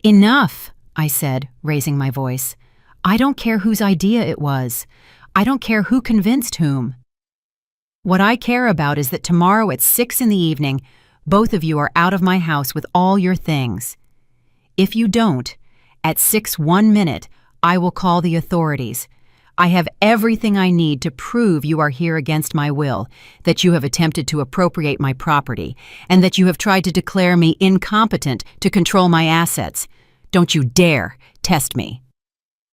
"Enough," I said, raising my voice. "I don't care whose idea it was. I don't care who convinced whom. What I care about is that tomorrow at 6 in the evening, both of you are out of my house with all your things. If you don't, at 6:01, I will call the authorities. I have everything I need to prove you are here against my will, that you have attempted to appropriate my property, and that you have tried to declare me incompetent to control my assets. Don't you dare test me."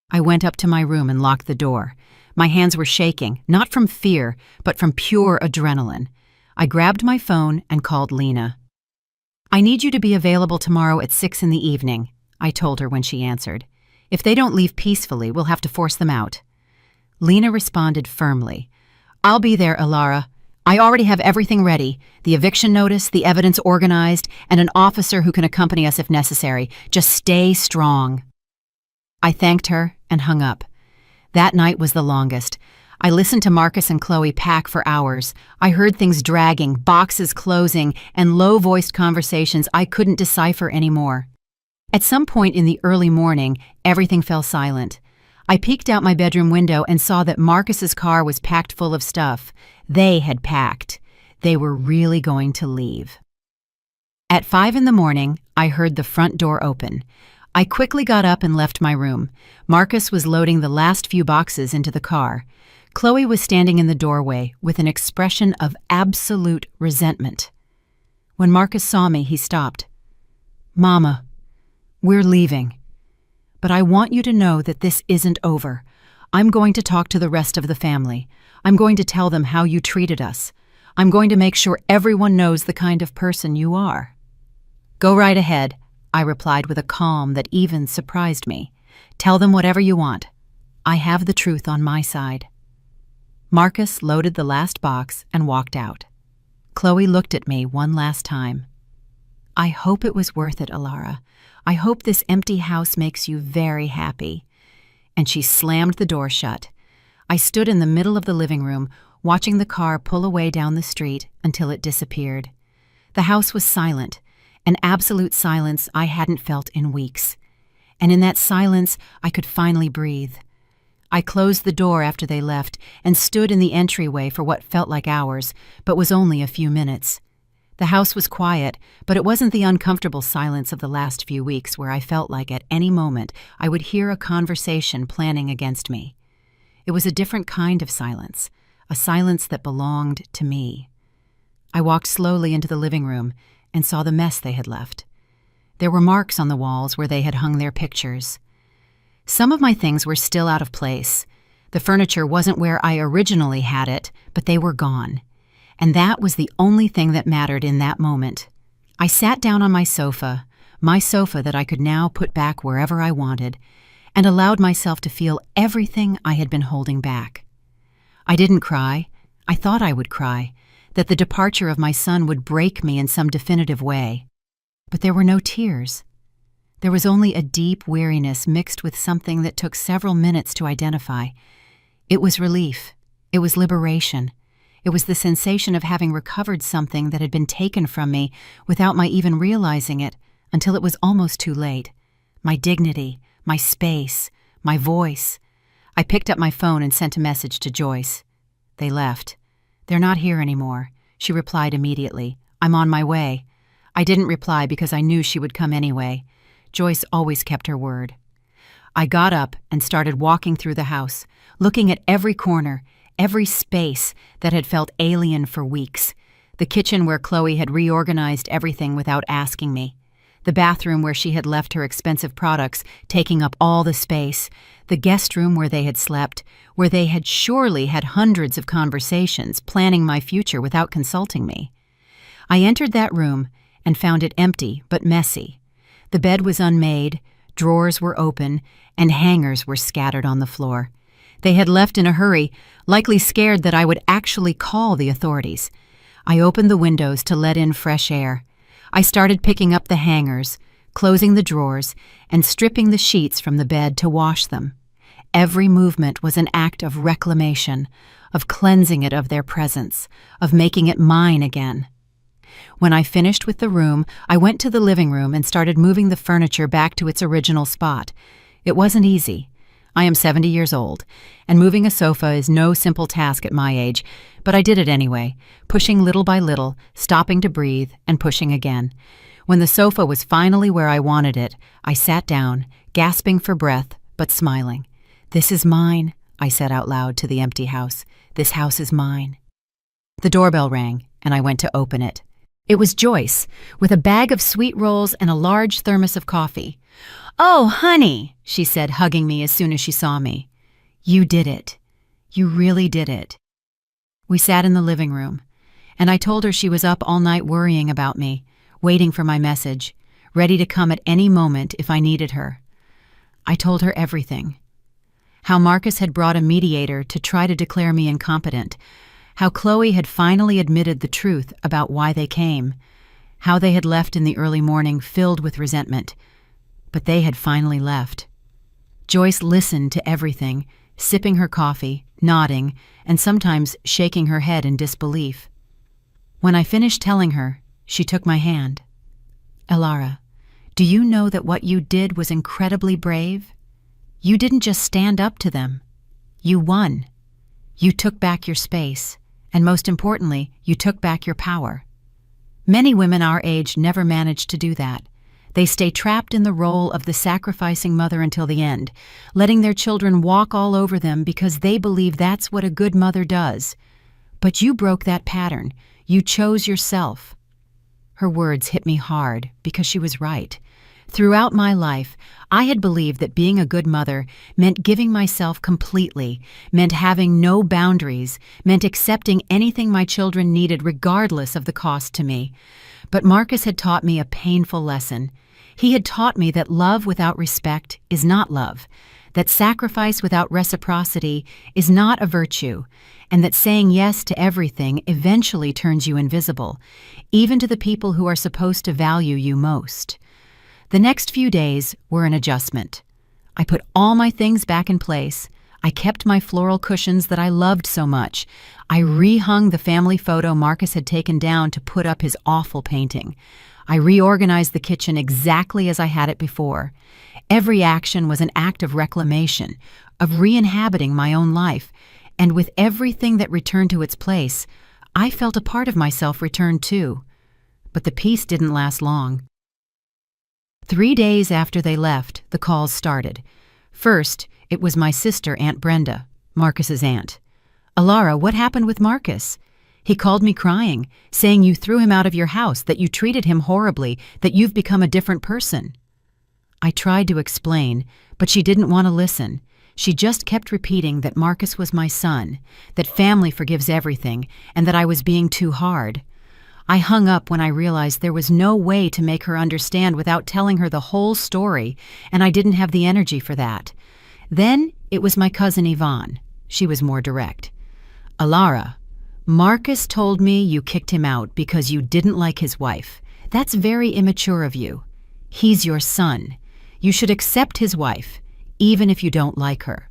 I went up to my room and locked the door. My hands were shaking, not from fear, but from pure adrenaline. I grabbed my phone and called Lena. "I need you to be available tomorrow at 6 in the evening," I told her when she answered. "If they don't leave peacefully, we'll have to force them out." Lena responded firmly. "I'll be there, Alara. I already have everything ready, the eviction notice, the evidence organized, and an officer who can accompany us if necessary. Just stay strong." I thanked her and hung up. That night was the longest. I listened to Marcus and Chloe pack for hours. I heard things dragging, boxes closing, and low-voiced conversations I couldn't decipher anymore. At some point in the early morning, everything fell silent. I peeked out my bedroom window and saw that Marcus's car was packed full of stuff. They had packed. They were really going to leave. At 5 in the morning, I heard the front door open. I quickly got up and left my room. Marcus was loading the last few boxes into the car. Chloe was standing in the doorway with an expression of absolute resentment. When Marcus saw me, he stopped. "Mama, we're leaving. But I want you to know that this isn't over. I'm going to talk to the rest of the family. I'm going to tell them how you treated us. I'm going to make sure everyone knows the kind of person you are." "Go right ahead," I replied with a calm that even surprised me. "Tell them whatever you want. I have the truth on my side." Marcus loaded the last box and walked out. Chloe looked at me one last time. "I hope it was worth it, Alara. I hope this empty house makes you very happy." And she slammed the door shut. I stood in the middle of the living room, watching the car pull away down the street until it disappeared. The house was silent, an absolute silence I hadn't felt in weeks. And in that silence, I could finally breathe. I closed the door after they left and stood in the entryway for what felt like hours, but was only a few minutes. The house was quiet, but it wasn't the uncomfortable silence of the last few weeks where I felt like at any moment I would hear a conversation planning against me. It was a different kind of silence, a silence that belonged to me. I walked slowly into the living room and saw the mess they had left. There were marks on the walls where they had hung their pictures. Some of my things were still out of place. The furniture wasn't where I originally had it, but they were gone. And that was the only thing that mattered in that moment. I sat down on my sofa that I could now put back wherever I wanted, and allowed myself to feel everything I had been holding back. I didn't cry. I thought I would cry, that the departure of my son would break me in some definitive way. But there were no tears. There was only a deep weariness mixed with something that took several minutes to identify. It was relief. It was liberation. It was the sensation of having recovered something that had been taken from me without my even realizing it until it was almost too late. My dignity, my space, my voice. I picked up my phone and sent a message to Joyce. "They left. They're not here anymore," she replied immediately. "I'm on my way." I didn't reply because I knew she would come anyway. Joyce always kept her word. I got up and started walking through the house, looking at every corner, every space that had felt alien for weeks. The kitchen where Chloe had reorganized everything without asking me. The bathroom where she had left her expensive products, taking up all the space. The guest room where they had slept, where they had surely had hundreds of conversations, planning my future without consulting me. I entered that room and found it empty but messy. The bed was unmade, drawers were open, and hangers were scattered on the floor. They had left in a hurry, likely scared that I would actually call the authorities. I opened the windows to let in fresh air. I started picking up the hangers, closing the drawers, and stripping the sheets from the bed to wash them. Every movement was an act of reclamation, of cleansing it of their presence, of making it mine again. When I finished with the room, I went to the living room and started moving the furniture back to its original spot. It wasn't easy. I am 70 years old, and moving a sofa is no simple task at my age, but I did it anyway, pushing little by little, stopping to breathe, and pushing again. When the sofa was finally where I wanted it, I sat down, gasping for breath, but smiling. "This is mine," I said out loud to the empty house. "This house is mine." The doorbell rang, and I went to open it. It was Joyce, with a bag of sweet rolls and a large thermos of coffee. "Oh, honey," she said, hugging me as soon as she saw me. "You did it. You really did it." We sat in the living room, and I told her she was up all night worrying about me, waiting for my message, ready to come at any moment if I needed her. I told her everything. How Marcus had brought a mediator to try to declare me incompetent, how Chloe had finally admitted the truth about why they came, how they had left in the early morning filled with resentment, but they had finally left. Joyce listened to everything, sipping her coffee, nodding, and sometimes shaking her head in disbelief. When I finished telling her, she took my hand. "Elara, do you know that what you did was incredibly brave? You didn't just stand up to them. You won. You took back your space, and most importantly, you took back your power. Many women our age never manage to do that. They stay trapped in the role of the sacrificing mother until the end, letting their children walk all over them because they believe that's what a good mother does. But you broke that pattern. You chose yourself." Her words hit me hard because she was right. Throughout my life, I had believed that being a good mother meant giving myself completely, meant having no boundaries, meant accepting anything my children needed regardless of the cost to me. But Marcus had taught me a painful lesson. He had taught me that love without respect is not love, that sacrifice without reciprocity is not a virtue, and that saying yes to everything eventually turns you invisible, even to the people who are supposed to value you most. The next few days were an adjustment. I put all my things back in place. I kept my floral cushions that I loved so much. I rehung the family photo Marcus had taken down to put up his awful painting. I reorganized the kitchen exactly as I had it before. Every action was an act of reclamation, of re-inhabiting my own life, and with everything that returned to its place, I felt a part of myself return too. But the peace didn't last long. 3 days after they left, the calls started. First, it was my sister, Aunt Brenda, Marcus's aunt. "Elara, what happened with Marcus? He called me crying, saying you threw him out of your house, that you treated him horribly, that you've become a different person." I tried to explain, but she didn't want to listen. She just kept repeating that Marcus was my son, that family forgives everything, and that I was being too hard. I hung up when I realized there was no way to make her understand without telling her the whole story, and I didn't have the energy for that. Then it was my cousin Yvonne. She was more direct. "Elara, Marcus told me you kicked him out because you didn't like his wife. That's very immature of you. He's your son. You should accept his wife, even if you don't like her."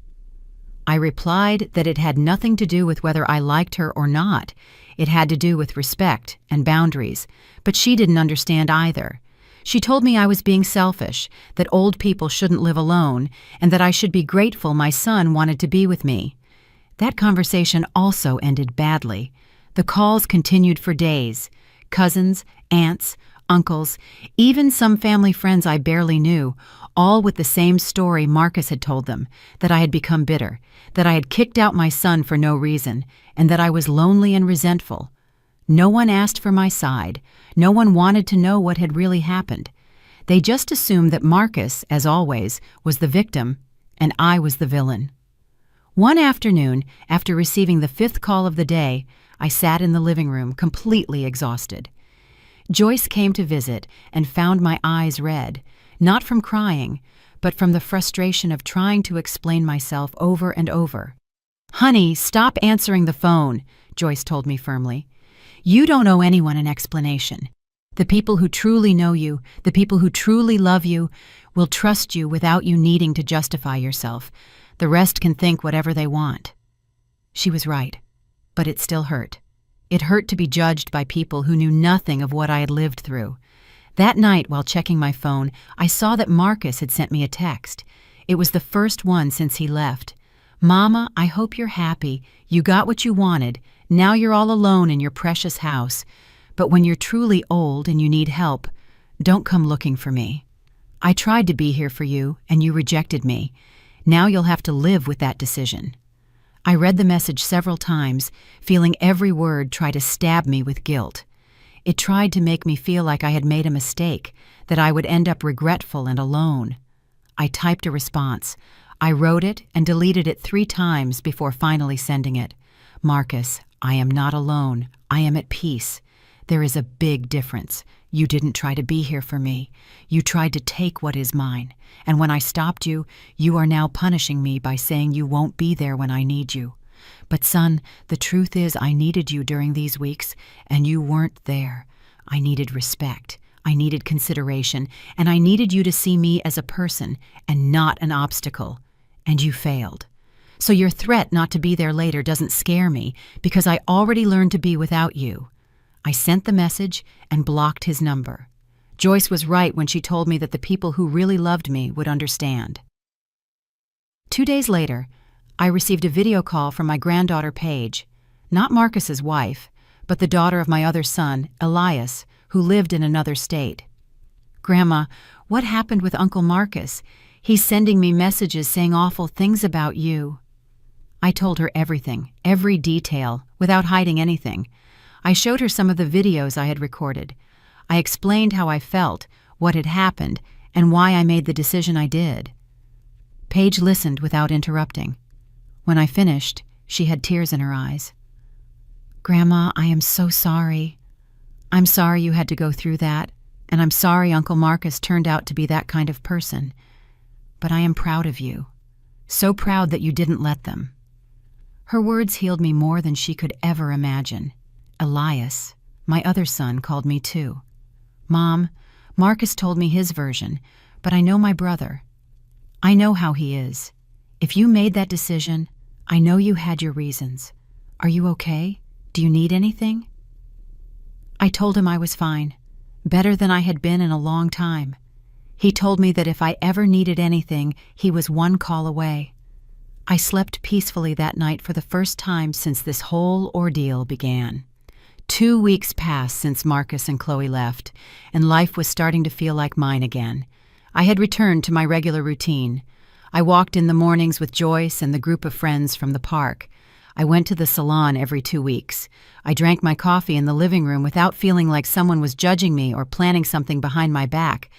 I replied that it had nothing to do with whether I liked her or not. It had to do with respect and boundaries, but she didn't understand either. She told me I was being selfish, that old people shouldn't live alone, and that I should be grateful my son wanted to be with me. That conversation also ended badly. The calls continued for days. Cousins, aunts, uncles, even some family friends I barely knew, all with the same story Marcus had told them, that I had become bitter, that I had kicked out my son for no reason, and that I was lonely and resentful. No one asked for my side. No one wanted to know what had really happened. They just assumed that Marcus, as always, was the victim, and I was the villain. One afternoon, after receiving the 5th call of the day, I sat in the living room, completely exhausted. Joyce came to visit and found my eyes red, not from crying, but from the frustration of trying to explain myself over and over. "Honey, stop answering the phone," Joyce told me firmly. "You don't owe anyone an explanation. The people who truly know you, the people who truly love you, will trust you without you needing to justify yourself. The rest can think whatever they want." She was right, but it still hurt. It hurt to be judged by people who knew nothing of what I had lived through. That night, while checking my phone, I saw that Marcus had sent me a text. It was the first one since he left. "Mama, I hope you're happy. You got what you wanted. Now you're all alone in your precious house. But when you're truly old and you need help, don't come looking for me. I tried to be here for you, and you rejected me. Now you'll have to live with that decision." I read the message several times, feeling every word try to stab me with guilt. It tried to make me feel like I had made a mistake, that I would end up regretful and alone. I typed a response. I wrote it and deleted it 3 times before finally sending it. "Marcus, I am not alone. I am at peace. There is a big difference. You didn't try to be here for me. You tried to take what is mine. And when I stopped you, you are now punishing me by saying you won't be there when I need you. But son, the truth is I needed you during these weeks, and you weren't there. I needed respect. I needed consideration, and I needed you to see me as a person and not an obstacle. And you failed. So your threat not to be there later doesn't scare me because I already learned to be without you." I sent the message and blocked his number. Joyce was right when she told me that the people who really loved me would understand. 2 days later, I received a video call from my granddaughter Paige, not Marcus's wife, but the daughter of my other son, Elias, who lived in another state. "Grandma, what happened with Uncle Marcus? He's sending me messages saying awful things about you." I told her everything, every detail, without hiding anything. I showed her some of the videos I had recorded. I explained how I felt, what had happened, and why I made the decision I did. Paige listened without interrupting. When I finished, she had tears in her eyes. "Grandma, I am so sorry. I'm sorry you had to go through that, and I'm sorry Uncle Marcus turned out to be that kind of person. But I am proud of you. So proud that you didn't let them." Her words healed me more than she could ever imagine. Elias, my other son, called me too. "Mom, Marcus told me his version, but I know my brother. I know how he is. If you made that decision, I know you had your reasons. Are you okay? Do you need anything?" I told him I was fine, better than I had been in a long time. He told me that if I ever needed anything, he was 1 call away. I slept peacefully that night for the first time since this whole ordeal began. 2 weeks passed since Marcus and Chloe left, and life was starting to feel like mine again. I had returned to my regular routine. I walked in the mornings with Joyce and the group of friends from the park. I went to the salon every 2 weeks. I drank my coffee in the living room without feeling like someone was judging me or planning something behind my back.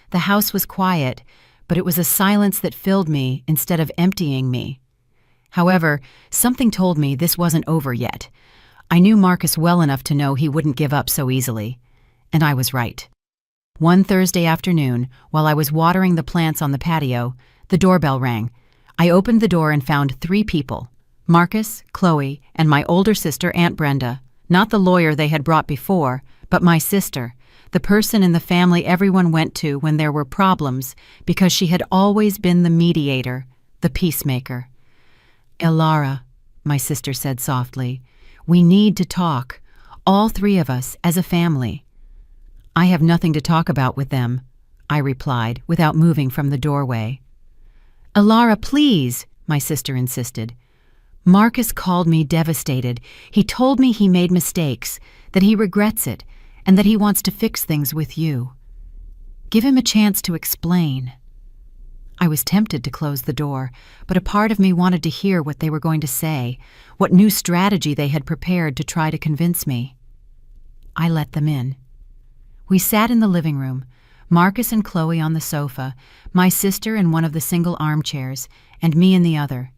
The house was quiet, but it was a silence that filled me instead of emptying me. However, something told me this wasn't over yet. I knew Marcus well enough to know he wouldn't give up so easily. And I was right. One Thursday afternoon, while I was watering the plants on the patio, the doorbell rang. I opened the door and found 3 people: Marcus, Chloe, and my older sister, Aunt Brenda. Not the lawyer they had brought before, but my sister, the person in the family everyone went to when there were problems because she had always been the mediator, the peacemaker. "Elara," my sister said softly, "we need to talk, all 3 of us, as a family." "I have nothing to talk about with them," I replied, without moving from the doorway. "Elara, please," my sister insisted. "Marcus called me devastated. He told me he made mistakes, that he regrets it, and that he wants to fix things with you. Give him a chance to explain." I was tempted to close the door, but a part of me wanted to hear what they were going to say, what new strategy they had prepared to try to convince me. I let them in. We sat in the living room, Marcus and Chloe on the sofa, my sister in one of the single armchairs, and me in the other.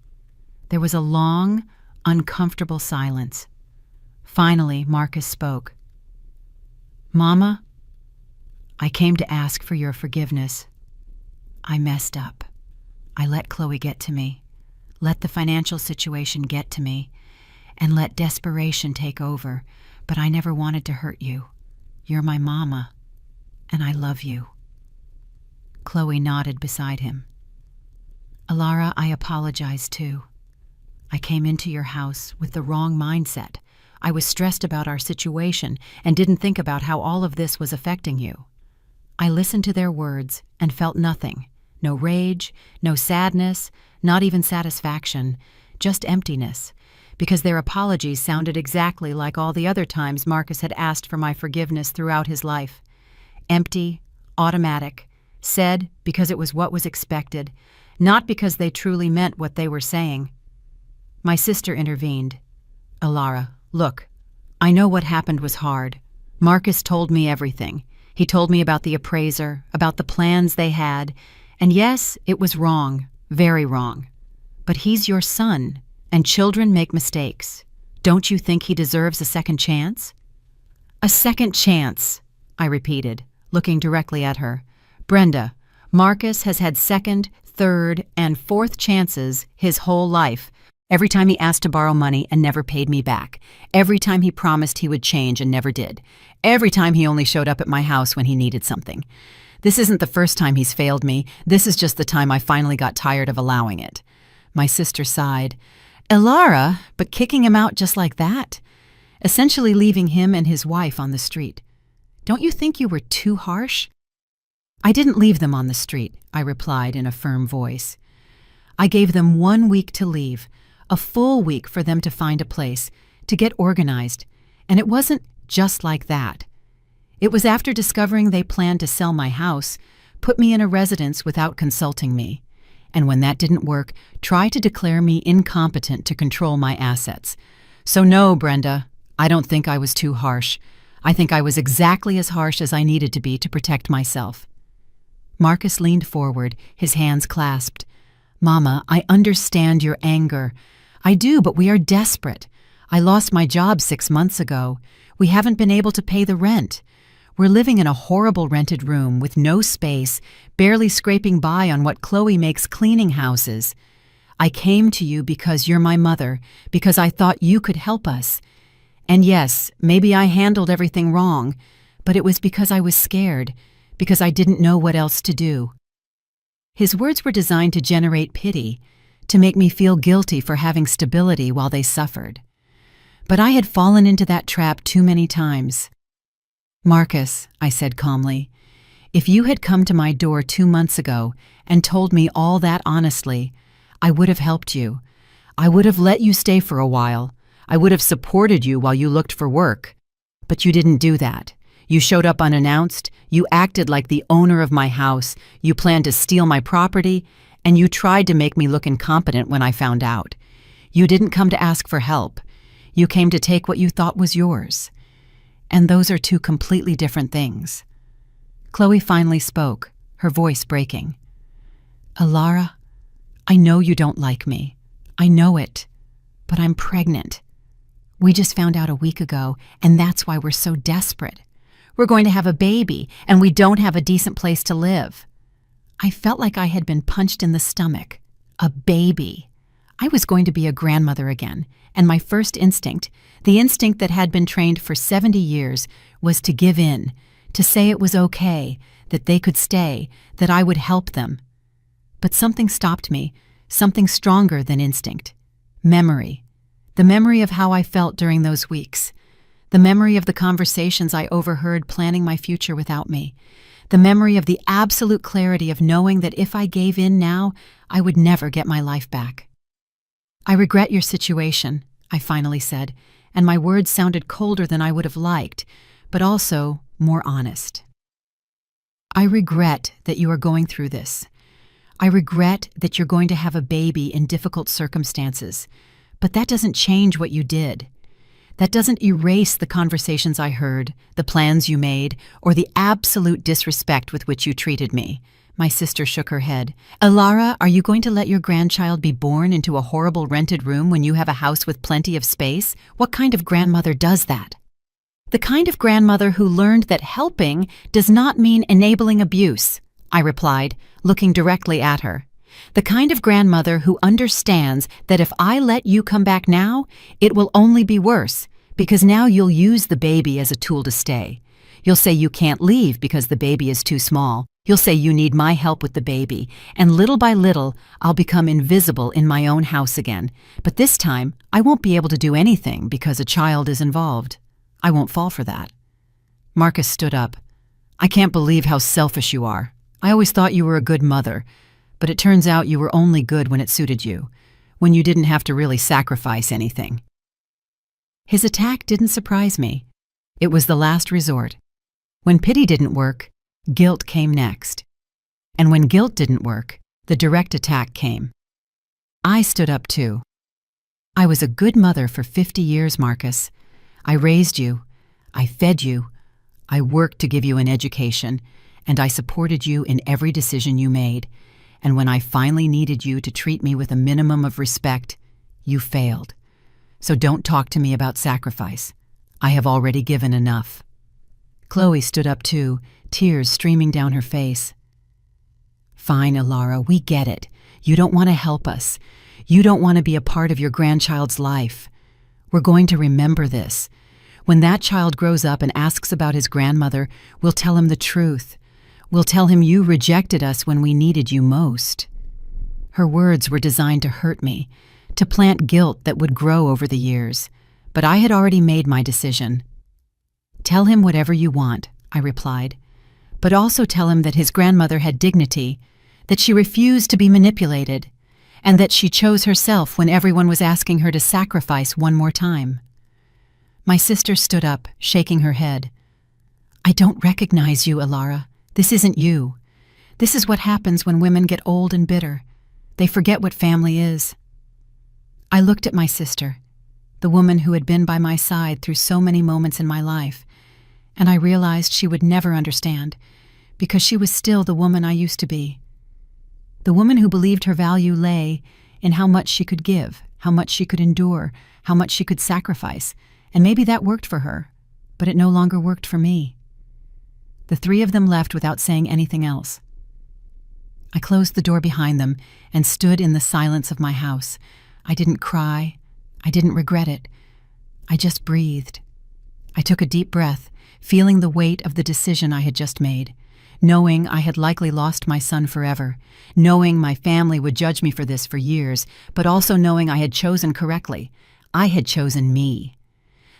There was a long, uncomfortable silence. Finally, Marcus spoke. "Mama, I came to ask for your forgiveness. I messed up. I let Chloe get to me, let the financial situation get to me, and let desperation take over, but I never wanted to hurt you. You're my mama, and I love you." Chloe nodded beside him. Alara, I apologize too. I came into your house with the wrong mindset. I was stressed about our situation and didn't think about how all of this was affecting you. I listened to their words and felt nothing. No rage, no sadness, not even satisfaction, just emptiness, because their apologies sounded exactly like all the other times Marcus had asked for my forgiveness throughout his life. Empty, automatic, said because it was what was expected, not because they truly meant what they were saying. My sister intervened. Alara, look, I know what happened was hard. Marcus told me everything. He told me about the appraiser, about the plans they had, and yes, it was wrong, very wrong. But he's your son, and children make mistakes. Don't you think he deserves a second chance? A second chance, I repeated, looking directly at her. Brenda, Marcus has had second, third, and fourth chances his whole life. Every time he asked to borrow money and never paid me back. Every time he promised he would change and never did. Every time he only showed up at my house when he needed something. This isn't the first time he's failed me. This is just the time I finally got tired of allowing it. My sister sighed. Alara, but kicking him out just like that? Essentially leaving him and his wife on the street. Don't you think you were too harsh? I didn't leave them on the street, I replied in a firm voice. I gave them 1 week to leave, a full week for them to find a place, to get organized, and it wasn't just like that. It was after discovering they planned to sell my house, put me in a residence without consulting me, and when that didn't work, try to declare me incompetent to control my assets. So no, Brenda, I don't think I was too harsh. I think I was exactly as harsh as I needed to be to protect myself. Marcus leaned forward, his hands clasped. Mama, I understand your anger. I do, but we are desperate. I lost my job 6 months ago. We haven't been able to pay the rent. We're living in a horrible rented room with no space, barely scraping by on what Chloe makes cleaning houses. I came to you because you're my mother, because I thought you could help us. And yes, maybe I handled everything wrong, but it was because I was scared, because I didn't know what else to do. His words were designed to generate pity, to make me feel guilty for having stability while they suffered. But I had fallen into that trap too many times. Marcus, I said calmly, if you had come to my door 2 months ago and told me all that honestly, I would have helped you. I would have let you stay for a while. I would have supported you while you looked for work. But you didn't do that. You showed up unannounced, you acted like the owner of my house, you planned to steal my property, and you tried to make me look incompetent when I found out. You didn't come to ask for help. You came to take what you thought was yours. And those are two completely different things. Chloe finally spoke, her voice breaking. Alara, I know you don't like me. I know it. But I'm pregnant. We just found out a week ago, and that's why we're so desperate. We're going to have a baby, and we don't have a decent place to live. I felt like I had been punched in the stomach. A baby. I was going to be a grandmother again, and my first instinct, the instinct that had been trained for 70 years, was to give in, to say it was okay, that they could stay, that I would help them. But something stopped me, something stronger than instinct. Memory. The memory of how I felt during those weeks. The memory of the conversations I overheard planning my future without me. The memory of the absolute clarity of knowing that if I gave in now, I would never get my life back. I regret your situation, I finally said, and my words sounded colder than I would have liked, but also more honest. I regret that you are going through this. I regret that you're going to have a baby in difficult circumstances, but that doesn't change what you did. That doesn't erase the conversations I heard, the plans you made, or the absolute disrespect with which you treated me. My sister shook her head. Alara, are you going to let your grandchild be born into a horrible rented room when you have a house with plenty of space? What kind of grandmother does that? The kind of grandmother who learned that helping does not mean enabling abuse, I replied, looking directly at her. The kind of grandmother who understands that if I let you come back now, it will only be worse, because now you'll use the baby as a tool to stay. You'll say you can't leave because the baby is too small, You'll say you need my help with the baby, and little by little, I'll become invisible in my own house again. But this time, I won't be able to do anything because a child is involved. I won't fall for that." Marcus stood up. "I can't believe how selfish you are. I always thought you were a good mother, but it turns out you were only good when it suited you, when you didn't have to really sacrifice anything." His attack didn't surprise me. It was the last resort. When pity didn't work, guilt came next. And when guilt didn't work, the direct attack came. I stood up too. "I was a good mother for 50 years, Marcus. I raised you, I fed you, I worked to give you an education, and I supported you in every decision you made. And when I finally needed you to treat me with a minimum of respect, you failed. So don't talk to me about sacrifice. I have already given enough." Chloe stood up too, tears streaming down her face. "Fine, Ilara, we get it. You don't want to help us. You don't want to be a part of your grandchild's life. We're going to remember this. When that child grows up and asks about his grandmother, we'll tell him the truth. We'll tell him you rejected us when we needed you most." Her words were designed to hurt me, to plant guilt that would grow over the years. But I had already made my decision. "Tell him whatever you want," I replied. "But also tell him that his grandmother had dignity, that she refused to be manipulated, and that she chose herself when everyone was asking her to sacrifice one more time." My sister stood up, shaking her head. "I don't recognize you, Ilara. This isn't you. This is what happens when women get old and bitter. They forget what family is." I looked at my sister, the woman who had been by my side through so many moments in my life, and I realized she would never understand, because she was still the woman I used to be. The woman who believed her value lay in how much she could give, how much she could endure, how much she could sacrifice, and maybe that worked for her, but it no longer worked for me. The three of them left without saying anything else. I closed the door behind them and stood in the silence of my house. I didn't cry. I didn't regret it. I just breathed. I took a deep breath, feeling the weight of the decision I had just made, knowing I had likely lost my son forever, knowing my family would judge me for this for years, but also knowing I had chosen correctly. I had chosen me.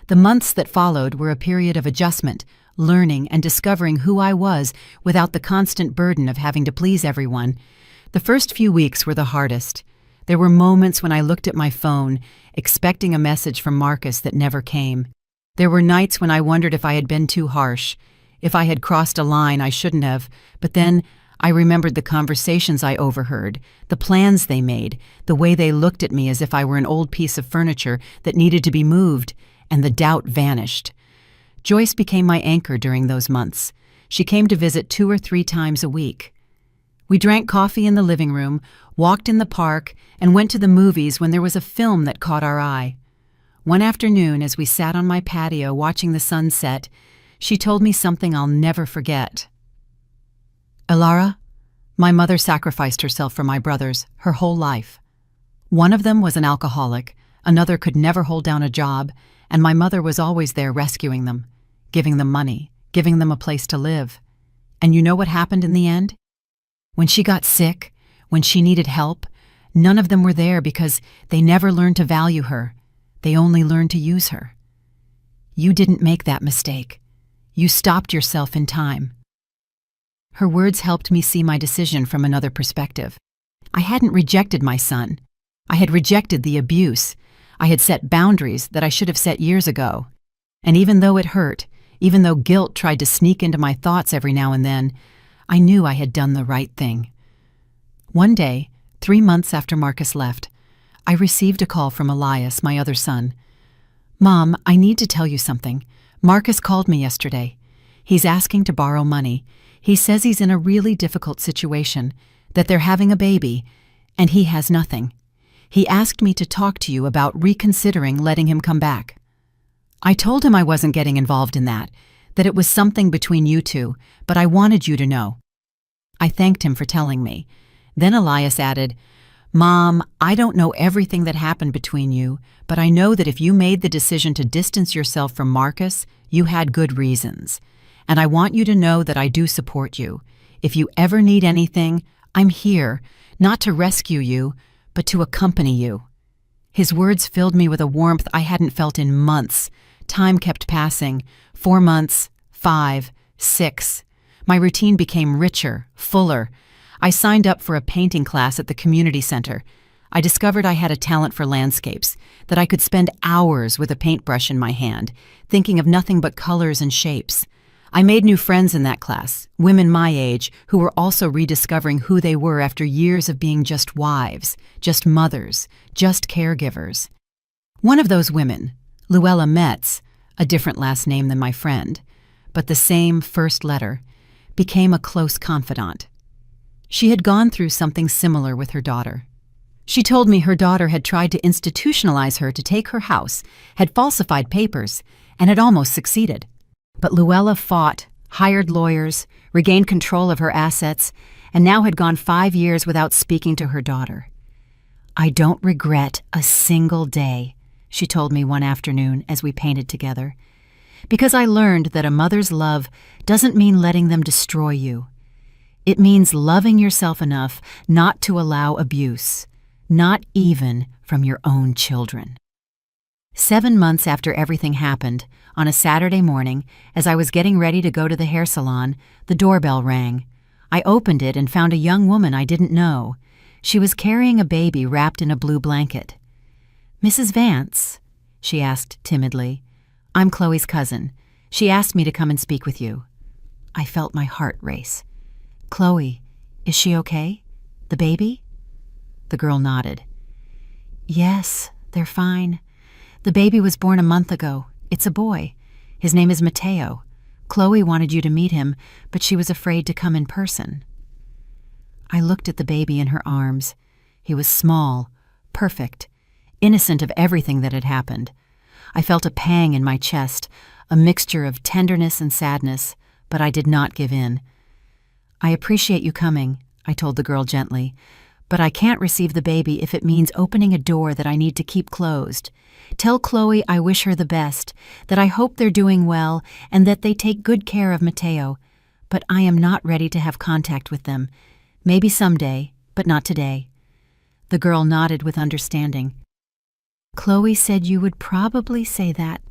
The months that followed were a period of adjustment, learning and discovering who I was without the constant burden of having to please everyone. The first few weeks were the hardest. There were moments when I looked at my phone, expecting a message from Marcus that never came. There were nights when I wondered if I had been too harsh, if I had crossed a line I shouldn't have, but then I remembered the conversations I overheard, the plans they made, the way they looked at me as if I were an old piece of furniture that needed to be moved, and the doubt vanished. Joyce became my anchor during those months. She came to visit 2 or 3 times a week. We drank coffee in the living room, walked in the park, and went to the movies when there was a film that caught our eye. One afternoon, as we sat on my patio watching the sun set, she told me something I'll never forget. "Ilara, my mother sacrificed herself for my brothers her whole life. One of them was an alcoholic, another could never hold down a job, and my mother was always there rescuing them, giving them money, giving them a place to live. And you know what happened in the end? When she got sick, when she needed help, none of them were there because they never learned to value her. They only learned to use her. You didn't make that mistake. You stopped yourself in time." Her words helped me see my decision from another perspective. I hadn't rejected my son. I had rejected the abuse. I had set boundaries that I should have set years ago. And even though it hurt, even though guilt tried to sneak into my thoughts every now and then, I knew I had done the right thing. One day, 3 months after Marcus left, I received a call from Elias, my other son. "Mom, I need to tell you something. Marcus called me yesterday. He's asking to borrow money. He says he's in a really difficult situation, that they're having a baby, and he has nothing. He asked me to talk to you about reconsidering letting him come back." I told him I wasn't getting involved in that it was something between you two, but I wanted you to know. I thanked him for telling me. Then Elias added, "Mom, I don't know everything that happened between you, but I know that if you made the decision to distance yourself from Marcus, you had good reasons. And I want you to know that I do support you. If you ever need anything, I'm here, not to rescue you, but to accompany you." His words filled me with a warmth I hadn't felt in months. Time kept passing. 4 months, 5, 6. My routine became richer, fuller. I signed up for a painting class at the community center. I discovered I had a talent for landscapes, that I could spend hours with a paintbrush in my hand, thinking of nothing but colors and shapes. I made new friends in that class, women my age who were also rediscovering who they were after years of being just wives, just mothers, just caregivers. One of those women, Luella Metz, a different last name than my friend, but the same first letter, became a close confidant. She had gone through something similar with her daughter. She told me her daughter had tried to institutionalize her to take her house, had falsified papers, and had almost succeeded. But Luella fought, hired lawyers, regained control of her assets, and now had gone 5 years without speaking to her daughter. "I don't regret a single day," she told me one afternoon as we painted together, "because I learned that a mother's love doesn't mean letting them destroy you. It means loving yourself enough not to allow abuse, not even from your own children." 7 months after everything happened, on a Saturday morning, as I was getting ready to go to the hair salon, the doorbell rang. I opened it and found a young woman I didn't know. She was carrying a baby wrapped in a blue blanket. "Mrs. Vance?" she asked timidly. "I'm Chloe's cousin. She asked me to come and speak with you." I felt my heart race. "Chloe, is she okay? The baby?" The girl nodded. "Yes, they're fine. The baby was born a month ago. It's a boy. His name is Mateo. Chloe wanted you to meet him, but she was afraid to come in person." I looked at the baby in her arms. He was small, perfect, innocent of everything that had happened. I felt a pang in my chest, a mixture of tenderness and sadness, but I did not give in. "I appreciate you coming," I told the girl gently, "but I can't receive the baby if it means opening a door that I need to keep closed. Tell Chloe I wish her the best, that I hope they're doing well, and that they take good care of Mateo. But I am not ready to have contact with them. Maybe someday, but not today." The girl nodded with understanding. "Chloe said you would probably say that.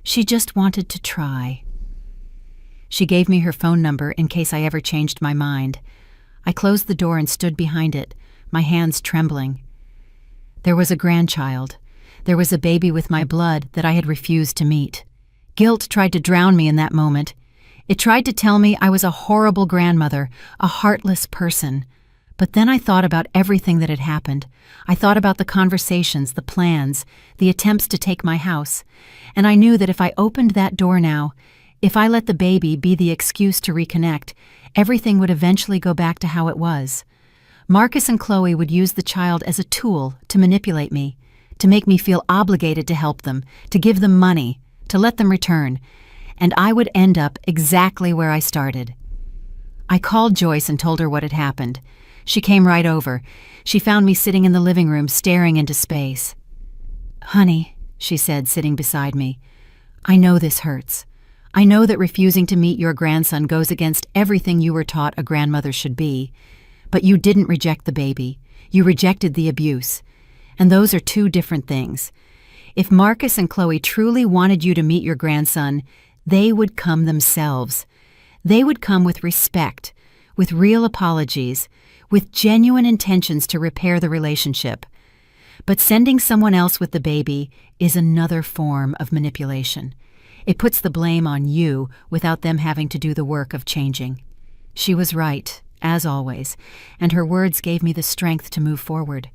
She just wanted to try." She gave me her phone number in case I ever changed my mind. I closed the door and stood behind it, my hands trembling. There was a grandchild. There was a baby with my blood that I had refused to meet. Guilt tried to drown me in that moment. It tried to tell me I was a horrible grandmother, a heartless person. But then I thought about everything that had happened. I thought about the conversations, the plans, the attempts to take my house. And I knew that if I opened that door now, if I let the baby be the excuse to reconnect, everything would eventually go back to how it was. Marcus and Chloe would use the child as a tool to manipulate me, to make me feel obligated to help them, to give them money, to let them return, and I would end up exactly where I started. I called Joyce and told her what had happened. She came right over. She found me sitting in the living room staring into space. "Honey," she said, sitting beside me, "I know this hurts. I know that refusing to meet your grandson goes against everything you were taught a grandmother should be, but you didn't reject the baby. You rejected the abuse. And those are two different things. If Marcus and Chloe truly wanted you to meet your grandson, they would come themselves. They would come with respect, with real apologies, with genuine intentions to repair the relationship. But sending someone else with the baby is another form of manipulation. It puts the blame on you without them having to do the work of changing." She was right, as always, and her words gave me the strength to move forward.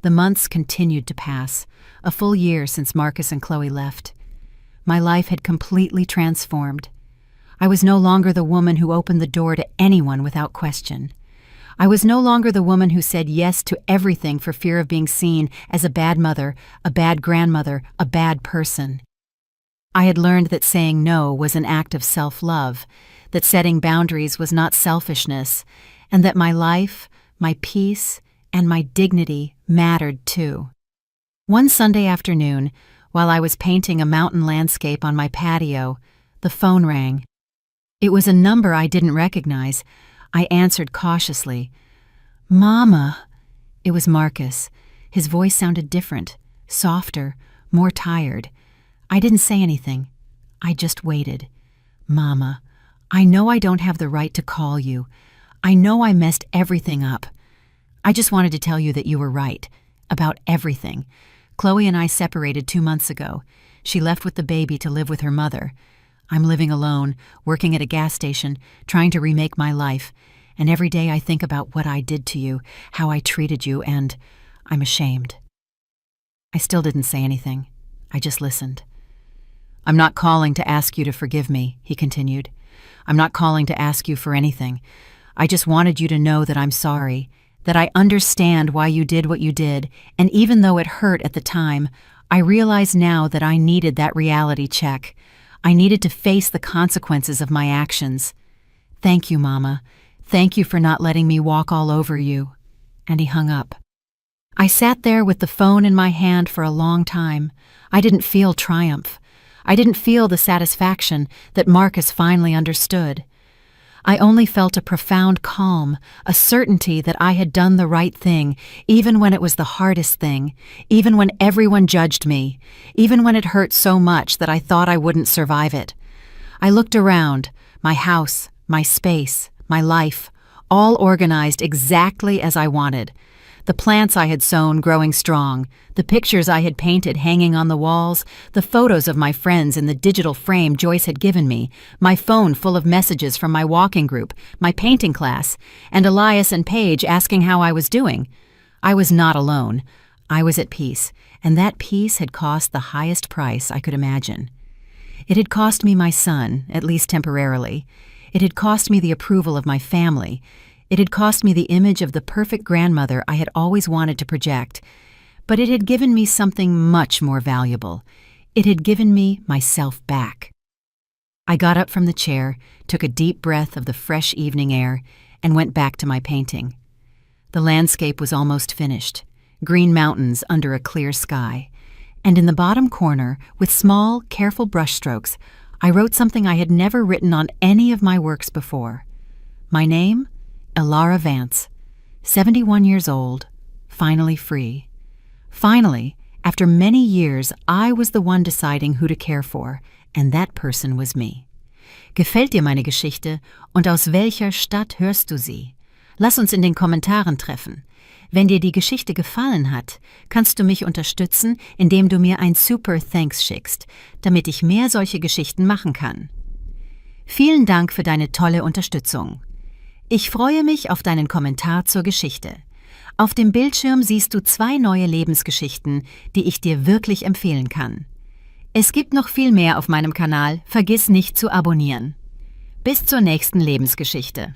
The months continued to pass, a full year since Marcus and Chloe left. My life had completely transformed. I was no longer the woman who opened the door to anyone without question. I was no longer the woman who said yes to everything for fear of being seen as a bad mother, a bad grandmother, a bad person. I had learned that saying no was an act of self-love, that setting boundaries was not selfishness, and that my life, my peace, and my dignity mattered too. One Sunday afternoon, while I was painting a mountain landscape on my patio, the phone rang. It was a number I didn't recognize. I answered cautiously, "Mama." It was Marcus. His voice sounded different, softer, more tired. I didn't say anything. I just waited. "Mama, I know I don't have the right to call you. I know I messed everything up. I just wanted to tell you that you were right. About everything. Chloe and I separated 2 months ago. She left with the baby to live with her mother. I'm living alone, working at a gas station, trying to remake my life. And every day I think about what I did to you, how I treated you, and I'm ashamed." I still didn't say anything. I just listened. "I'm not calling to ask you to forgive me," he continued. "I'm not calling to ask you for anything. I just wanted you to know that I'm sorry, that I understand why you did what you did, and even though it hurt at the time, I realize now that I needed that reality check. I needed to face the consequences of my actions. Thank you, Mama. Thank you for not letting me walk all over you." And he hung up. I sat there with the phone in my hand for a long time. I didn't feel triumph. I didn't feel the satisfaction that Marcus finally understood. I only felt a profound calm, a certainty that I had done the right thing, even when it was the hardest thing, even when everyone judged me, even when it hurt so much that I thought I wouldn't survive it. I looked around, my house, my space, my life, all organized exactly as I wanted. The plants I had sown growing strong, the pictures I had painted hanging on the walls, the photos of my friends in the digital frame Joyce had given me, my phone full of messages from my walking group, my painting class, and Elias and Paige asking how I was doing. I was not alone. I was at peace, and that peace had cost the highest price I could imagine. It had cost me my son, at least temporarily. It had cost me the approval of my family. It had cost me the image of the perfect grandmother I had always wanted to project. But it had given me something much more valuable. It had given me myself back. I got up from the chair, took a deep breath of the fresh evening air, and went back to my painting. The landscape was almost finished, green mountains under a clear sky. And in the bottom corner, with small, careful brushstrokes, I wrote something I had never written on any of my works before. My name? Elara Vance, 71 years old, finally free. Finally, after many years, I was the one deciding who to care for, and that person was me. Gefällt dir meine Geschichte und aus welcher Stadt hörst du sie? Lass uns in den Kommentaren treffen. Wenn dir die Geschichte gefallen hat, kannst du mich unterstützen, indem du mir ein Super Thanks schickst, damit ich mehr solche Geschichten machen kann. Vielen Dank für deine tolle Unterstützung. Ich freue mich auf deinen Kommentar zur Geschichte. Auf dem Bildschirm siehst du 2 neue Lebensgeschichten, die ich dir wirklich empfehlen kann. Es gibt noch viel mehr auf meinem Kanal, vergiss nicht zu abonnieren. Bis zur nächsten Lebensgeschichte.